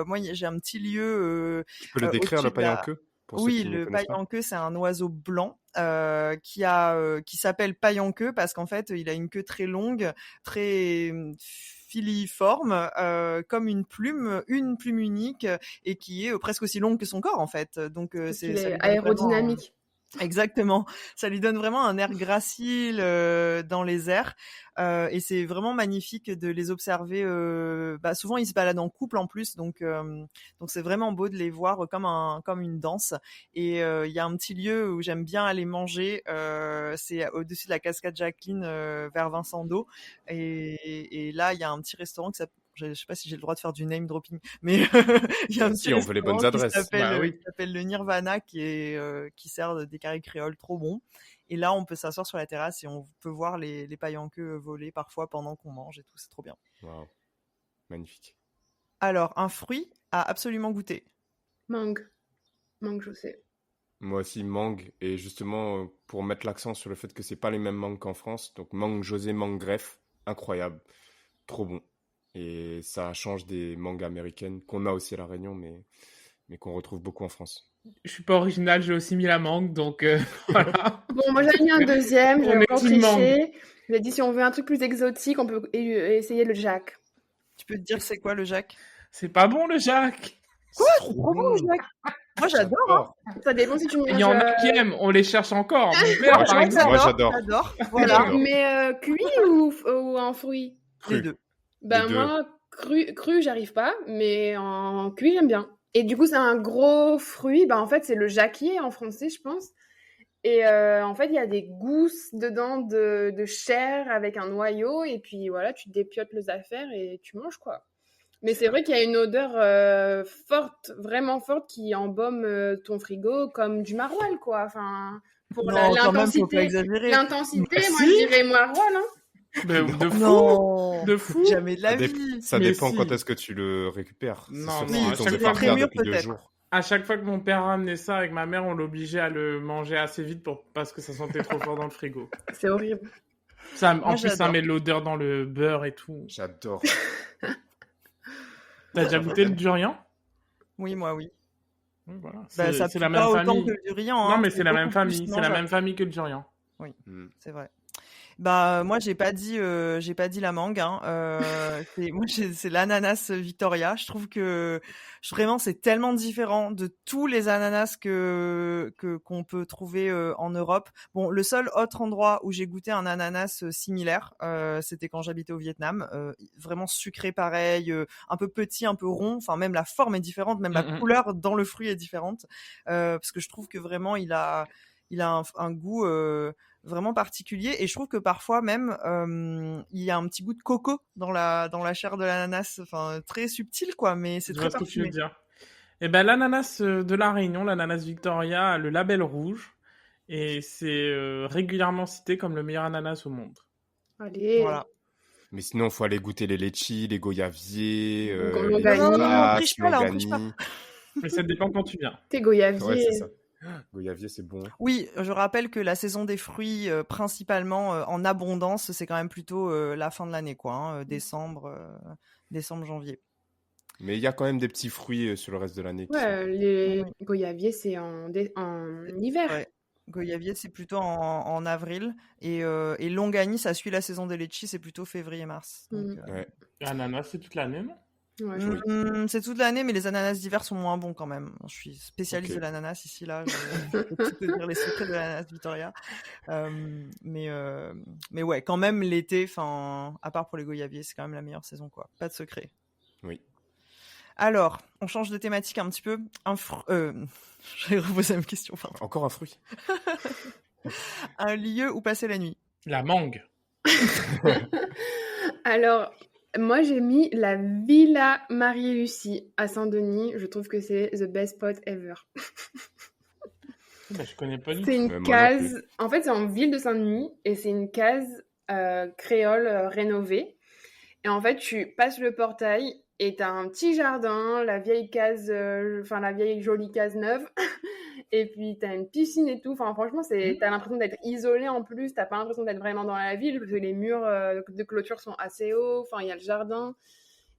moi, j'ai un petit lieu.
Tu peux le décrire, le paille en queue, pour ceux
Oui,
qui ne
le
connaissent
paille
pas?
en queue, c'est un oiseau blanc qui s'appelle paille en queue parce qu'en fait, il a une queue très longue, très filiforme, comme une plume unique et qui est presque aussi longue que son corps en fait. Donc
Parce
ça
qu'il
lui
est
donne vraiment
aérodynamique.
Exactement, ça lui donne vraiment un air gracile dans les airs et c'est vraiment magnifique de les observer. Souvent ils se baladent en couple en plus, donc c'est vraiment beau de les voir comme une danse. Et il y a un petit lieu où j'aime bien aller manger, c'est au-dessus de la cascade Jacqueline vers Vincent d'Eau, et là il y a un petit restaurant qui s'appelle, je sais pas si j'ai le droit de faire du name dropping, mais il y a un petit
Si, on veut les bonnes
restaurant
adresses.
qui s'appelle le Nirvana, qui sert des carrés créoles trop bons. Et là, on peut s'asseoir sur la terrasse et on peut voir les pailles en queue voler parfois pendant qu'on mange et tout. C'est trop bien.
Waouh, magnifique.
Alors, un fruit à absolument goûter.
Mangue, je sais.
Moi aussi, mangue. Et justement, pour mettre l'accent sur le fait que c'est pas les mêmes mangues qu'en France. Donc, mangue José, mangue greffe, incroyable. Trop bon. Et ça change des mangues américaines qu'on a aussi à La Réunion, mais qu'on retrouve beaucoup en France.
Je suis pas original, j'ai aussi mis la mangue, donc voilà.
Bon, moi j'avais mis un deuxième,
On
j'avais
est
encore
team mangue.
triché. J'ai dit si on veut un truc plus exotique, on peut essayer le Jack.
Tu peux te dire c'est quoi le Jack?
C'est pas bon le Jack.
Quoi?
C'est
C'est trop bon le Jack? Moi j'adore.
Ça dépend si tu manges.
Il y en a qui aiment, on les cherche encore. Mon père,
Moi,
par exemple.
Moi, j'adore.
Voilà,
Mais cuit ou en fruit?
les
Cru.
deux.
Ben
Les deux.
moi, cru, j'arrive pas, mais en cuit, j'aime bien. Et du coup, c'est un gros fruit. Ben en fait, c'est le jacquier en français, je pense. Et en fait, il y a des gousses dedans de chair avec un noyau. Et puis voilà, tu dépiotes les affaires et tu manges, quoi. Mais c'est vrai qu'il y a une odeur forte, vraiment forte, qui embaume ton frigo comme du maroilles, quoi. Enfin, pour
Non, quand même, faut pas exagérer.
l'intensité,
Mais
moi,
si.
je dirais maroilles, hein.
De fou.
Non,
De fou.
jamais de la vie.
Ça
Mais
dépend
si.
quand est-ce que tu le récupères.
Non,
C'est
non,
surtout
à
quand
chaque
on
fois,
le faire
mûr,
depuis 2
peut-être.
jours.
À chaque fois que mon père ramenait ça avec ma mère, on l'obligeait à le manger assez vite parce que ça sentait trop fort dans le frigo.
C'est horrible.
En
Moi,
plus, ça
j'adore.
met l'odeur dans le beurre et tout.
J'adore.
T'as déjà goûté le durian?
Oui, moi oui.
Oui, voilà.
Bah, ça
C'est
pue
la même
pas autant
famille.
que le durian.
Non,
hein,
mais c'est la même
beaucoup plus
famille. C'est la
mangeable.
même famille que le durian.
Mm.
C'est vrai. Bah moi j'ai pas dit la mangue. Hein. C'est l'ananas Victoria. Je trouve que vraiment c'est tellement différent de tous les ananas qu'on peut trouver en Europe. Bon, le seul autre endroit où j'ai goûté un ananas similaire, c'était quand j'habitais au Vietnam. Vraiment sucré pareil, un peu petit, un peu rond. Enfin même la forme est différente, même la couleur dans le fruit est différente. Parce que je trouve que vraiment il a un goût vraiment particulier, et je trouve que parfois même il y a un petit goût de coco dans la chair de l'ananas, enfin très subtil quoi, mais c'est
Je
très
vois ce que tu veux
parfumé.
dire. Eh ben, l'ananas de La Réunion, l'ananas Victoria, a le label rouge. Et c'est régulièrement cité comme le meilleur ananas au monde.
Allez.
Voilà.
Mais sinon, il faut aller goûter les litchis, les goyaviers,
Longani.
les
Non,
passes,
on triche pas, là, on triche
Longani.
Mais ça dépend quand tu viens.
T'es goyavier.
Ouais, c'est ça. Goyavier, c'est bon.
Oui, je rappelle que la saison des fruits, principalement en abondance, c'est quand même plutôt la fin de l'année, quoi, hein, décembre, janvier.
Mais il y a quand même des petits fruits sur le reste de l'année. qui sont
Ouais,
cool.
les
Oui.
goyaviers, c'est en hiver.
Ouais. Goyavier, c'est plutôt en avril, et Longani, ça suit la saison des litchis, c'est plutôt février-mars. Donc,
Ouais.
L'ananas, c'est toute l'année, non?
Ouais,
c'est toute l'année, mais les ananas d'hiver sont moins bons quand même. Je suis spécialiste
Ok.
de l'ananas ici, là. Je peux tout te dire les secrets de l'ananas Victoria. Mais ouais, quand même l'été, à part pour les goyaviers, c'est quand même la meilleure saison, quoi. Pas de secret.
Oui.
Alors, on change de thématique un petit peu. J'allais reposer la même question, pardon.
Encore un fruit.
Un lieu où passer la nuit.
La mangue.
Alors, moi, j'ai mis la Villa Marie-Lucie à Saint-Denis. Je trouve que c'est the best spot ever.
Ben, je connais pas du
C'est
tout.
une
moi non
case. En fait, c'est en ville de Saint-Denis et c'est une case créole rénové. Et en fait, tu passes le portail et t'as un petit jardin, la vieille jolie case neuve. Et puis, t'as une piscine et tout. Enfin, franchement, t'as l'impression d'être isolé en plus. T'as pas l'impression d'être vraiment dans la ville parce que les murs de clôture sont assez hauts. Enfin, il y a le jardin.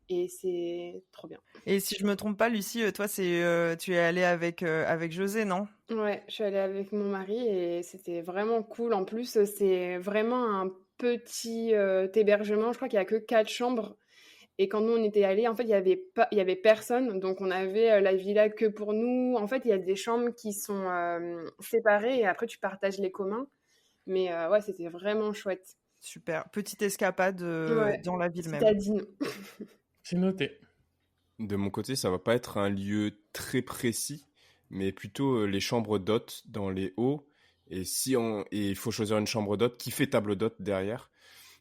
Et c'est trop bien.
Et si je me trompe pas, Lucie, toi, tu es allée avec José, non?
Ouais, je suis allée avec mon mari et c'était vraiment cool. En plus, c'est vraiment un petit hébergement. Je crois qu'il y a que 4 chambres. Et quand nous, on était allés, en fait, il y avait personne. Donc, on avait la villa que pour nous. En fait, il y a des chambres qui sont séparées et après, tu partages les communs. Mais ouais, c'était vraiment chouette.
Super. Petite escapade
Ouais,
dans la ville même.
citadine.
C'est noté.
De mon côté, ça va pas être un lieu très précis, mais plutôt les chambres d'hôtes dans les hauts. Et il faut choisir une chambre d'hôte qui fait table d'hôte derrière.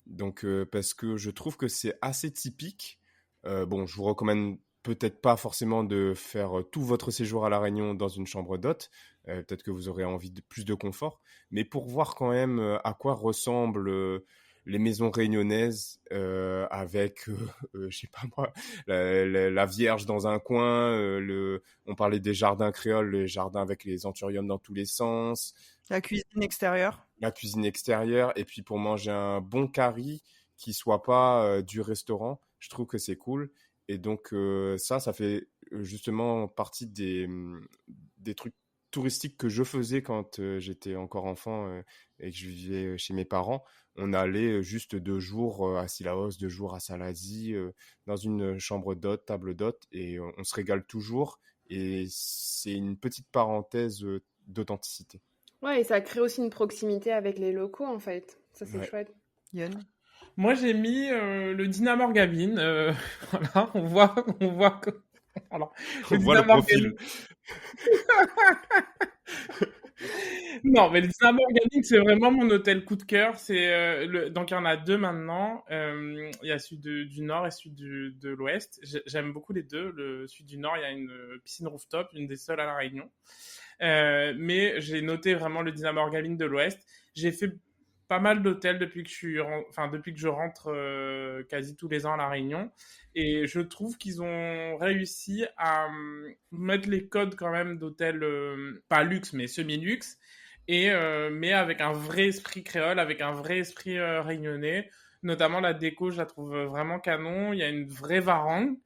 Donc, parce que je trouve que c'est assez typique. Bon, je vous recommande peut-être pas forcément de faire tout votre séjour à La Réunion dans une chambre d'hôte. Peut-être que vous aurez envie de plus de confort. Mais pour voir quand même à quoi ressemblent les maisons réunionnaises avec, je sais pas moi, la Vierge dans un coin. On parlait des jardins créoles, les jardins avec les anthuriums dans tous les sens.
La cuisine extérieure.
La cuisine extérieure, et puis pour manger un bon curry qui soit pas du restaurant, je trouve que c'est cool. Et donc ça fait justement partie des trucs touristiques que je faisais quand j'étais encore enfant et que je vivais chez mes parents. On allait juste 2 jours à Sillaos, 2 jours à Salazie, dans une chambre d'hôte, table d'hôte, et on se régale toujours. Et c'est une petite parenthèse d'authenticité.
Ouais, et ça crée aussi une proximité avec les locaux, en fait. Ça, c'est
Ouais.
chouette.
Yann.
Moi, j'ai mis le Dinah Morgavin. Voilà, on voit que... Alors,
On voit le profil.
Non, mais le Dinah Morgavin, c'est vraiment mon hôtel coup de cœur. Donc, il y en a 2 maintenant. Il y a celui du Nord et celui de l'Ouest. J'aime beaucoup les 2. Le celui du Nord, il y a une piscine rooftop, une des seules à La Réunion. Mais j'ai noté vraiment le Dinah Morgavin de l'Ouest. J'ai fait pas mal d'hôtels depuis que je rentre quasi tous les ans à La Réunion, et je trouve qu'ils ont réussi à mettre les codes quand même d'hôtels pas luxe mais semi-luxe, mais avec un vrai esprit créole, avec un vrai esprit réunionnais. Notamment la déco, je la trouve vraiment canon. Il y a une vraie varangue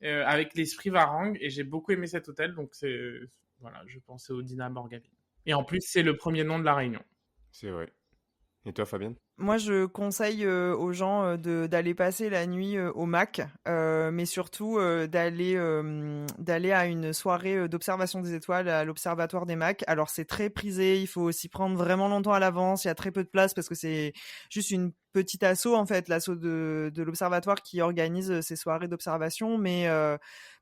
avec l'esprit varangue, et j'ai beaucoup aimé cet hôtel. Donc voilà, je pensais au Dinah Morgavin. Et en plus, c'est le premier nom de La Réunion.
C'est vrai. Et toi, Fabienne?
Moi, je conseille aux gens d'aller passer la nuit au MAC, mais surtout d'aller à une soirée d'observation des étoiles à l'Observatoire des MAC. Alors, c'est très prisé, il faut s'y prendre vraiment longtemps à l'avance, il y a très peu de place parce que c'est juste une petite asso, en fait, l'asso de l'Observatoire qui organise ces soirées d'observation. Mais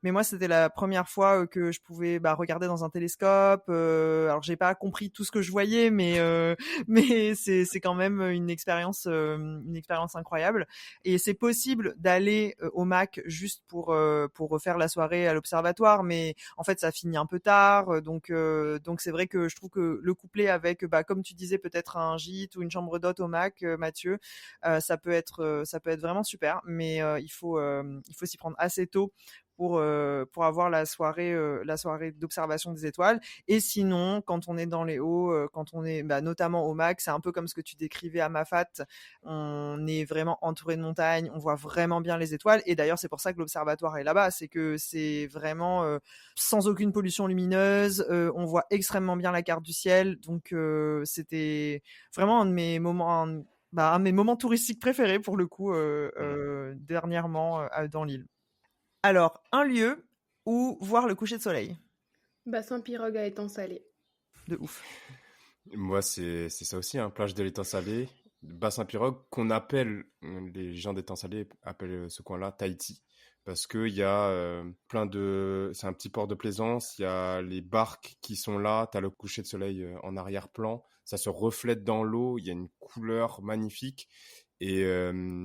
moi, c'était la première fois que je pouvais regarder dans un télescope. Alors, j'ai pas compris tout ce que je voyais, mais c'est quand même une expérience incroyable. Et c'est possible d'aller au MAC juste pour refaire la soirée à l'Observatoire, mais en fait, ça finit un peu tard. Donc c'est vrai que je trouve que le couplet avec, comme tu disais, peut-être un gîte ou une chambre d'hôte au MAC, Mathieu, ça peut être vraiment super, mais il faut s'y prendre assez tôt pour avoir la soirée d'observation des étoiles. Et sinon, quand on est dans les hauts, quand on est notamment au MAC, c'est un peu comme ce que tu décrivais à Mafat, on est vraiment entouré de montagnes, on voit vraiment bien les étoiles. Et d'ailleurs, c'est pour ça que l'observatoire est là-bas, c'est que c'est vraiment sans aucune pollution lumineuse, on voit extrêmement bien la carte du ciel. Donc c'était vraiment un de mes moments touristiques préférés pour le coup dernièrement dans l'île. Alors, un lieu où voir le coucher de soleil.
Bassin Pirogue à étang salé.
De ouf.
Moi, c'est ça aussi, hein, plage de l'étang salé, bassin pirogue, qu'on appelle, les gens d'étang salé appellent ce coin-là Tahiti, parce qu'il y a c'est un petit port de plaisance, il y a les barques qui sont là, tu as le coucher de soleil en arrière-plan, ça se reflète dans l'eau, il y a une couleur magnifique. Et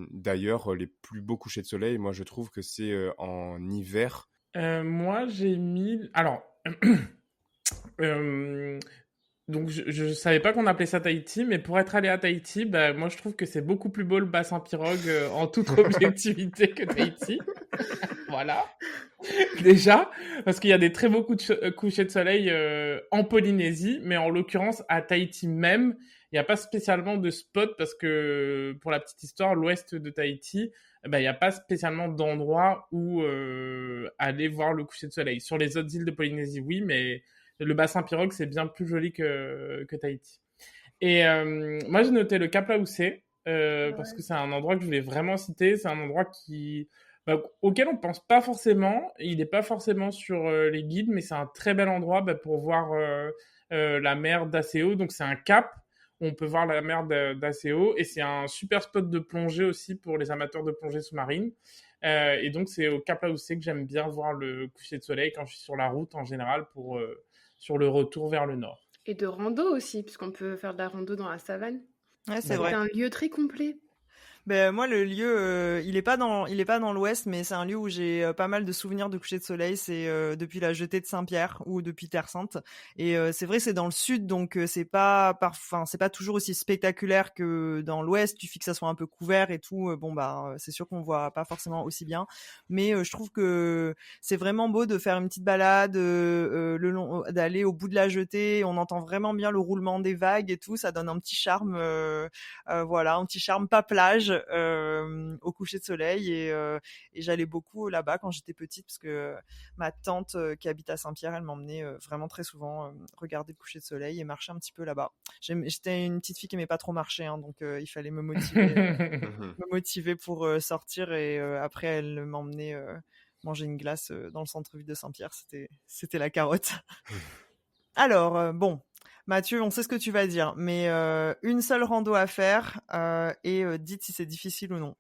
d'ailleurs, les plus beaux couchers de soleil, moi, je trouve que c'est en hiver.
Moi, j'ai mis... Alors, Donc je savais pas qu'on appelait ça Tahiti, mais pour être allé à Tahiti, bah, moi je trouve que c'est beaucoup plus beau le bassin pirogue en toute objectivité que Tahiti. Voilà. Déjà, parce qu'il y a des très beaux couchers de soleil en Polynésie, mais en l'occurrence à Tahiti même, il n'y a pas spécialement de spot parce que pour la petite histoire, l'ouest de Tahiti, il n'y a pas spécialement d'endroit où aller voir le coucher de soleil. Sur les autres îles de Polynésie, oui, mais le bassin pirogue, c'est bien plus joli que Tahiti. Et moi, j'ai noté le Cap Laousé, parce que c'est un endroit que je voulais vraiment citer. C'est un endroit auquel on pense pas forcément. Il n'est pas forcément sur les guides, mais c'est un très bel endroit pour voir la mer d'Acéo. Donc, c'est un cap où on peut voir la mer d'Acéo. Et c'est un super spot de plongée aussi pour les amateurs de plongée sous-marine. Et donc, c'est au Cap Laousé que j'aime bien voir le coucher de soleil quand je suis sur la route en général sur le retour vers le nord.
Et de rando aussi, puisqu'on peut faire de la rando dans la savane.
Ouais, c'est vrai.
C'est un lieu très complet.
Ben moi le lieu il est pas dans l'ouest, mais c'est un lieu où j'ai pas mal de souvenirs de coucher de soleil. C'est depuis la jetée de Saint-Pierre ou depuis Terre Sainte. Et c'est vrai, c'est dans le sud, donc c'est pas toujours aussi spectaculaire que dans l'ouest. Il suffit que ça soit un peu couvert et tout. C'est sûr qu'on voit pas forcément aussi bien, mais je trouve que c'est vraiment beau de faire une petite balade le long, d'aller au bout de la jetée. On entend vraiment bien le roulement des vagues et tout. Ça donne un petit charme, voilà, un petit charme pas plage. Au coucher de soleil et j'allais beaucoup là-bas quand j'étais petite parce que ma tante qui habite à Saint-Pierre, elle m'emmenait vraiment très souvent regarder le coucher de soleil et marcher un petit peu là-bas. J'étais une petite fille qui aimait pas trop marcher, hein, donc il fallait me motiver pour sortir et après elle m'emmenait manger une glace dans le centre-ville de Saint-Pierre. C'était la carotte. Alors, bon, Mathieu, on sait ce que tu vas dire, mais une seule rando à faire et dites si c'est difficile ou non.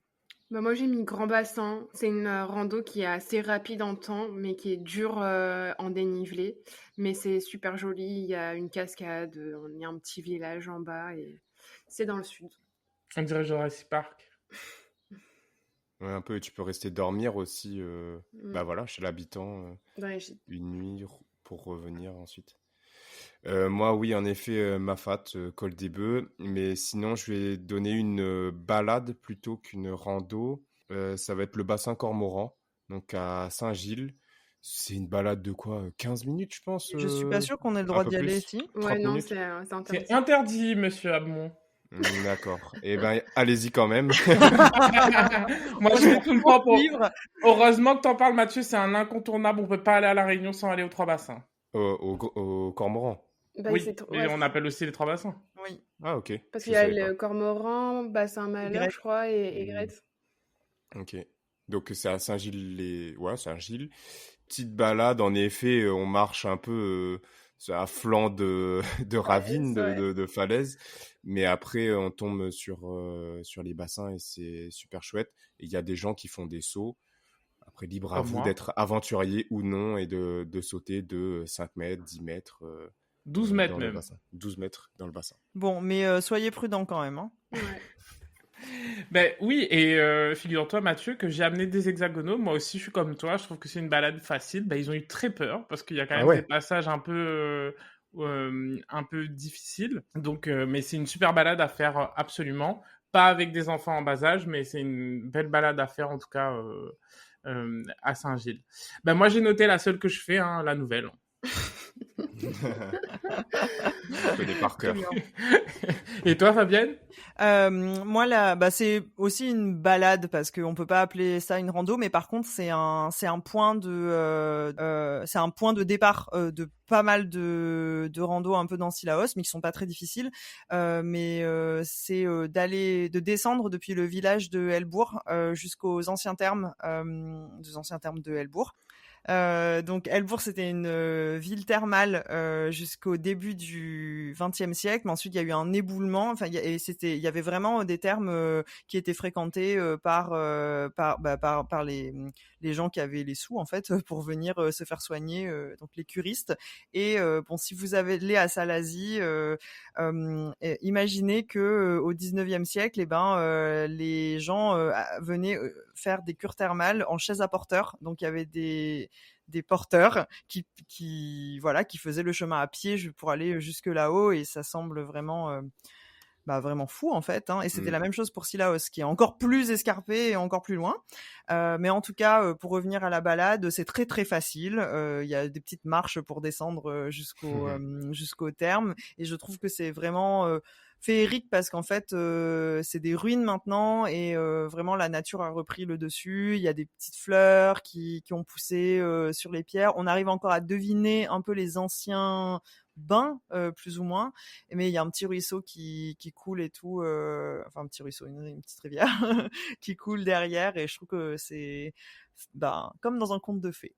Moi, j'ai mis Grand Bassin. C'est une rando qui est assez rapide en temps, mais qui est dure en dénivelé. Mais c'est super joli. Il y a une cascade, il y a un petit village en bas et c'est dans le sud.
On dirait Jurassic Park.
Ouais, un peu, tu peux rester dormir aussi voilà, chez l'habitant une nuit pour revenir ensuite. Moi, oui, en effet, Mafat, Col des Bœufs. Mais sinon, je vais donner une balade plutôt qu'une rando. Ça va être le bassin Cormoran, donc à Saint-Gilles. C'est une balade de quoi 15 minutes, je pense.
Je suis pas sûre qu'on ait le droit d'y aller ici.
Ouais, non,
minutes.
c'est interdit.
C'est interdit, monsieur Abmon.
D'accord. Eh ben, allez-y quand même.
Moi, je vais tout le temps pour vivre. Heureusement que t'en parles, Mathieu. C'est un incontournable. On peut pas aller à La Réunion sans aller aux Trois Bassins.
Au Cormoran.
Oui, et on appelle aussi les Trois Bassins.
Oui.
Ah, ok.
Parce qu'il y a le Cormoran, Bassin Malheur, je crois, et Aigrette.
Ok. Donc, c'est à Saint-Gilles. Ouais, Saint-Gilles. Petite balade, en effet, on marche un peu à flanc de ravines, de falaises. Mais après, on tombe sur les bassins et c'est super chouette. Et il y a des gens qui font des sauts. Après, libre à vous d'être aventurier ou non et de sauter de 5 mètres, 10 mètres.
12 mètres
dans
même.
Le bassin. 12 mètres dans le bassin.
Bon, mais soyez prudents quand même. Hein.
Ouais. Oui, et figure-toi, Mathieu, que j'ai amené des hexagonaux. Moi aussi, je suis comme toi. Je trouve que c'est une balade facile. Ils ont eu très peur parce qu'il y a quand même des passages un peu difficiles. Donc, mais c'est une super balade à faire absolument. Pas avec des enfants en bas âge, mais c'est une belle balade à faire en tout cas à Saint-Gilles. Moi, j'ai noté la seule que je fais, la nouvelle.
Je connais par cœur.
Et toi, Fabienne?
Moi, c'est aussi une balade parce qu'on peut pas appeler ça une rando, mais par contre, c'est un point de départ de pas mal de randos un peu dans Sillaos, mais qui sont pas très difficiles. Mais c'est de descendre depuis le village de Helbourg jusqu'aux anciens termes, des anciens termes de Helbourg. Donc Helbourg, c'était une ville thermale jusqu'au début du XXe siècle, mais ensuite il y a eu un éboulement. Enfin, il y avait vraiment des thermes qui étaient fréquentés par les gens qui avaient les sous en fait pour venir se faire soigner, donc les curistes. Et si vous allez à Salazie, imaginez que au XIXe siècle, les gens venaient faire des cures thermales en chaise à porteurs. Donc il y avait des porteurs qui faisaient le chemin à pied pour aller jusque là-haut, et ça semble vraiment vraiment fou en fait, hein. Et c'était la même chose pour Sillaos, qui est encore plus escarpé et encore plus loin. Mais en tout cas, pour revenir à la balade, c'est très très facile. Il y a des petites marches pour descendre jusqu'au terme, et je trouve que c'est vraiment féerique parce qu'en fait, c'est des ruines maintenant, et vraiment la nature a repris le dessus. Il y a des petites fleurs qui ont poussé sur les pierres. On arrive encore à deviner un peu les anciens bains, plus ou moins, mais il y a un petit ruisseau qui coule et tout, enfin un petit ruisseau, une petite rivière qui coule derrière, et je trouve que c'est comme dans un conte de fées.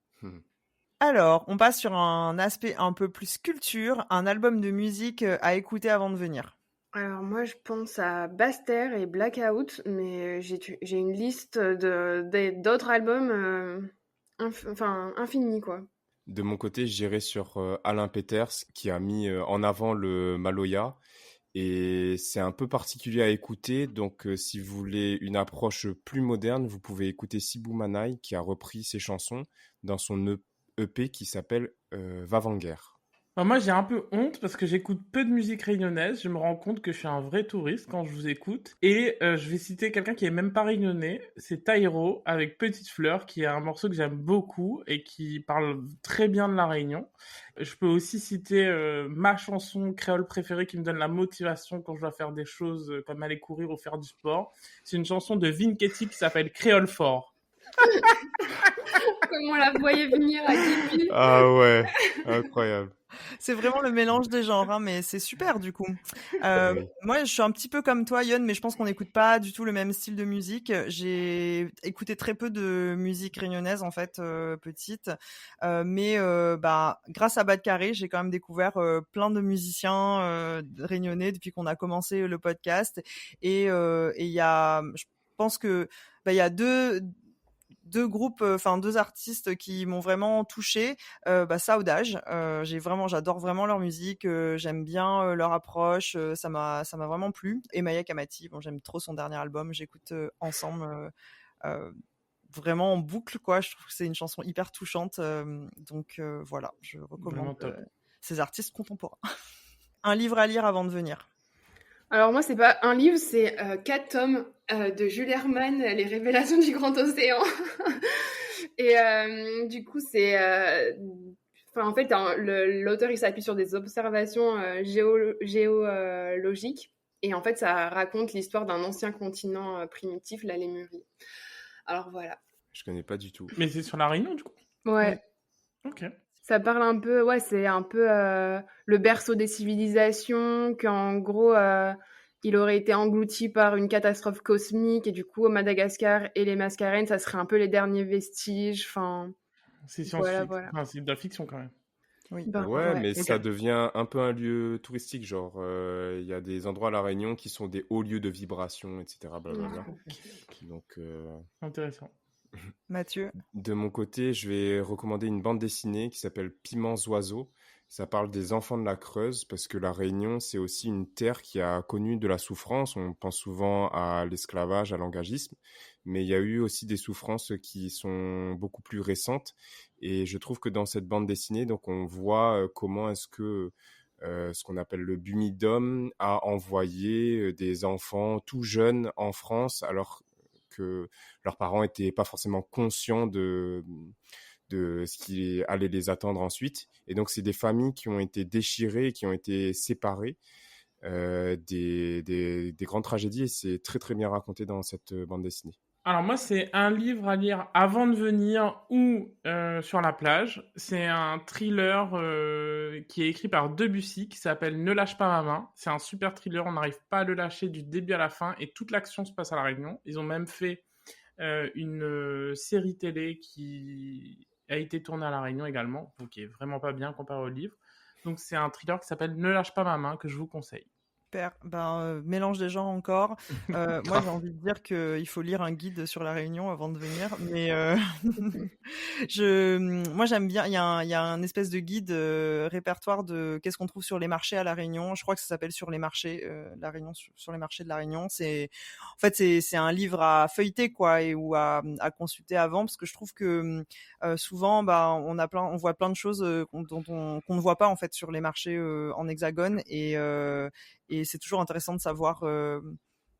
Alors, on passe sur un aspect un peu plus culture, un album de musique à écouter avant de venir.
Alors moi, je pense à Bastère et Blackout, mais j'ai une liste d'autres albums infinie, quoi.
De mon côté, j'irai sur Alain Peters, qui a mis en avant le Maloya. Et c'est un peu particulier à écouter. Donc, si vous voulez une approche plus moderne, vous pouvez écouter Sibou Manaï, qui a repris ses chansons dans son EP qui s'appelle Vavanger.
Moi, j'ai un peu honte parce que j'écoute peu de musique réunionnaise. Je me rends compte que je suis un vrai touriste quand je vous écoute. Et je vais citer quelqu'un qui est même pas réunionnais. C'est Taïro avec Petite Fleur, qui est un morceau que j'aime beaucoup et qui parle très bien de la Réunion. Je peux aussi citer ma chanson créole préférée qui me donne la motivation quand je dois faire des choses comme aller courir ou faire du sport. C'est une chanson de Vinketty qui s'appelle Créole Fort.
Comme on la voyait venir à début.
Ah ouais, incroyable.
C'est vraiment le mélange des genres, hein, mais c'est super du coup.
Oui.
Moi, je suis un petit peu comme toi, Yon, mais je pense qu'on n'écoute pas du tout le même style de musique. J'ai écouté très peu de musique réunionnaise en fait, petite, mais grâce à Bad Carré, j'ai quand même découvert plein de musiciens réunionnais depuis qu'on a commencé le podcast. Et il y a, je pense que il y a deux groupes, deux artistes qui m'ont vraiment touchée. Saudage, j'adore vraiment leur musique, j'aime bien leur approche, ça m'a vraiment plu. Et Maya Kamati, j'aime trop son dernier album, j'écoute ensemble vraiment en boucle, quoi. Je trouve que c'est une chanson hyper touchante, donc voilà, je recommande ces artistes contemporains. Un livre à lire avant de venir.
Alors moi, c'est pas un livre, c'est 4 tomes de Jules Hermann, Les Révélations du Grand Océan. Et du coup, c'est... en fait, l'auteur, il s'appuie sur des observations géologiques. Et en fait, ça raconte l'histoire d'un ancien continent primitif, la Lémurie. Alors voilà.
Je connais pas du tout.
Mais c'est sur la Réunion, du coup.
Ouais.
Ok.
Ça parle un peu, c'est un peu le berceau des civilisations, qu'en gros, il aurait été englouti par une catastrophe cosmique, et du coup, Madagascar et les Mascarenes, ça serait un peu les derniers vestiges.
C'est science-fiction.
Voilà.
Enfin, c'est de la fiction quand même.
Oui.
Mais okay. Ça devient un peu un lieu touristique, genre il y a des endroits à La Réunion qui sont des hauts lieux de vibration, etc. Blablabla. Okay. Donc,
intéressant.
Mathieu.
De mon côté, je vais recommander une bande dessinée qui s'appelle Piments Oiseaux. Ça parle des enfants de la Creuse parce que La Réunion, c'est aussi une terre qui a connu de la souffrance. On pense souvent à l'esclavage, à l'engagisme, mais il y a eu aussi des souffrances qui sont beaucoup plus récentes. Et je trouve que dans cette bande dessinée, donc on voit comment est-ce que ce qu'on appelle le Bumidum a envoyé des enfants tout jeunes en France, alors que leurs parents n'étaient pas forcément conscients de ce qui allait les attendre ensuite. Et donc, c'est des familles qui ont été déchirées, qui ont été séparées des grandes tragédies, et c'est très, très bien raconté dans cette bande dessinée.
Alors moi, c'est un livre à lire avant de venir ou sur la plage. C'est un thriller qui est écrit par Debussy, qui s'appelle Ne lâche pas ma main. C'est un super thriller, on n'arrive pas à le lâcher du début à la fin, et toute l'action se passe à La Réunion. Ils ont même fait une série télé qui a été tournée à La Réunion également, donc qui est vraiment pas bien comparé au livre. Donc c'est un thriller qui s'appelle Ne lâche pas ma main, que je vous conseille.
super. Mélange des genres encore. Moi, j'ai envie de dire qu'il faut lire un guide sur la Réunion avant de venir. Mais moi, j'aime bien. Il y a un espèce de guide répertoire de qu'est-ce qu'on trouve sur les marchés à la Réunion. Je crois que ça s'appelle Sur les marchés, la Réunion, sur les marchés de la Réunion. C'est un livre à feuilleter, quoi, ou à consulter avant, parce que je trouve que souvent, on voit plein de choses qu'on ne voit pas en fait sur les marchés en Hexagone, et c'est toujours intéressant de savoir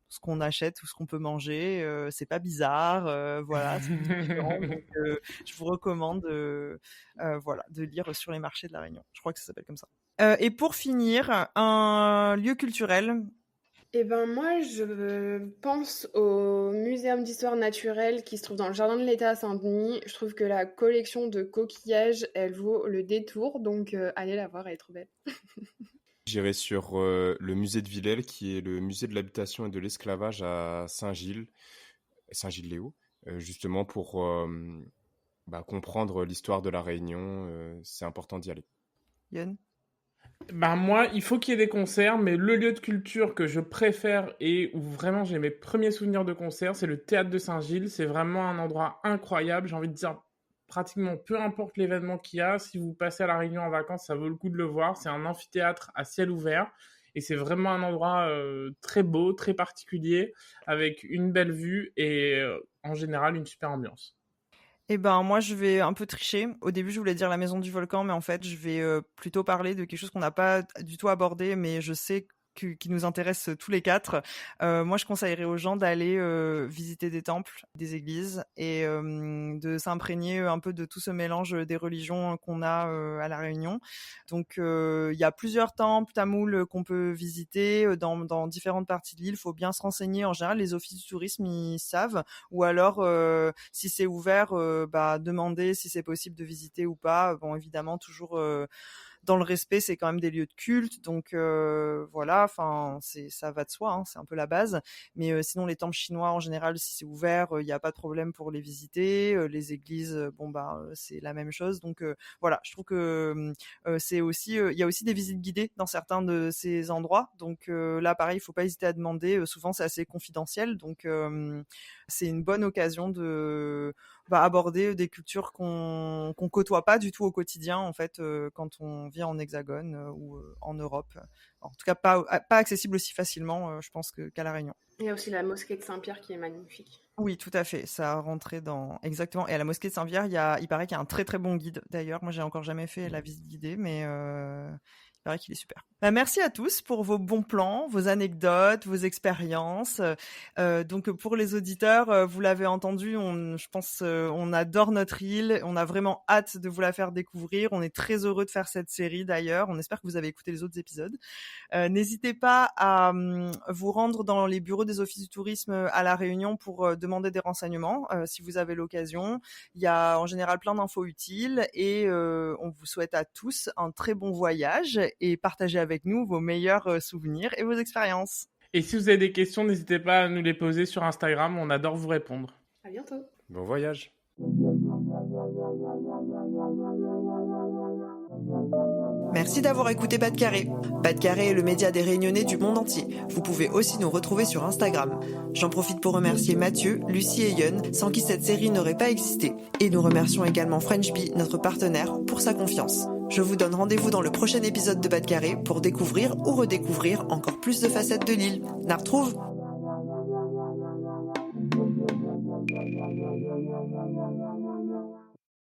ce qu'on achète ou ce qu'on peut manger. C'est pas bizarre, voilà. C'est différent, donc je vous recommande de lire Sur les marchés de la Réunion. Je crois que ça s'appelle comme ça. Et pour finir, un lieu culturel.
Moi, je pense au Muséum d'histoire naturelle qui se trouve dans le Jardin de l'État à Saint-Denis. Je trouve que la collection de coquillages, elle vaut le détour, donc allez la voir, elle est trop belle.
J'irai sur le musée de Villèle, qui est le musée de l'habitation et de l'esclavage à Saint-Gilles-Léo, justement pour comprendre l'histoire de la Réunion. C'est important d'y aller.
Yann ?
Moi, il faut qu'il y ait des concerts, mais le lieu de culture que je préfère et où vraiment j'ai mes premiers souvenirs de concerts, c'est le théâtre de Saint-Gilles. C'est vraiment un endroit incroyable. J'ai envie de dire, pratiquement peu importe l'événement qu'il y a, si vous passez à La Réunion en vacances, ça vaut le coup de le voir. C'est un amphithéâtre à ciel ouvert et c'est vraiment un endroit très beau, très particulier, avec une belle vue et en général une super ambiance.
Moi, je vais un peu tricher. Au début, je voulais dire la Maison du Volcan, mais en fait, je vais plutôt parler de quelque chose qu'on n'a pas du tout abordé, mais je sais qui nous intéresse tous les quatre. Moi, je conseillerais aux gens d'aller visiter des temples, des églises, et de s'imprégner un peu de tout ce mélange des religions qu'on a à La Réunion. Donc, il y a plusieurs temples tamouls qu'on peut visiter dans différentes parties de l'île. Il faut bien se renseigner. En général, les offices du tourisme, ils savent. Ou alors, si c'est ouvert, demander si c'est possible de visiter ou pas. Bon, évidemment, toujours... dans le respect, c'est quand même des lieux de culte, donc voilà, ça va de soi, hein, c'est un peu la base. Mais sinon, les temples chinois, en général, si c'est ouvert, il n'y a pas de problème pour les visiter. Les églises, c'est la même chose. Donc voilà, je trouve que c'est aussi, il y a aussi des visites guidées dans certains de ces endroits. Donc là, pareil, il faut pas hésiter à demander. Souvent, c'est assez confidentiel, donc c'est une bonne occasion de aborder des cultures qu'on côtoie pas du tout au quotidien, en fait, quand on vit en Hexagone ou en Europe. En tout cas, pas accessible aussi facilement, je pense, qu'à La Réunion.
Il y a aussi la mosquée de Saint-Pierre qui est magnifique.
Oui, tout à fait. Ça a rentré dans... Exactement. Et à la mosquée de Saint-Pierre, il paraît qu'il y a un très très bon guide. D'ailleurs, moi, j'ai encore jamais fait la visite guidée, mais il paraît qu'il est super. Merci à tous pour vos bons plans, vos anecdotes, vos expériences. Donc, pour les auditeurs, vous l'avez entendu, je pense on adore notre île. On a vraiment hâte de vous la faire découvrir. On est très heureux de faire cette série, d'ailleurs. On espère que vous avez écouté les autres épisodes. N'hésitez pas à vous rendre dans les bureaux des offices du tourisme à La Réunion pour demander des renseignements si vous avez l'occasion. Il y a en général plein d'infos utiles et on vous souhaite à tous un très bon voyage et partagez avec nous vos meilleurs souvenirs et vos expériences.
Et si vous avez des questions, n'hésitez pas à nous les poser sur Instagram, on adore vous répondre.
À bientôt.
Bon voyage.
Merci d'avoir écouté Pas de Carré. Pas de Carré est le média des Réunionnais du monde entier. Vous pouvez aussi nous retrouver sur Instagram. J'en profite pour remercier Mathieu, Lucie et Yun, sans qui cette série n'aurait pas existé. Et nous remercions également French Bee, notre partenaire, pour sa confiance. Je vous donne rendez-vous dans le prochain épisode de Pas de Carré pour découvrir ou redécouvrir encore plus de facettes de l'île. Na retrouve!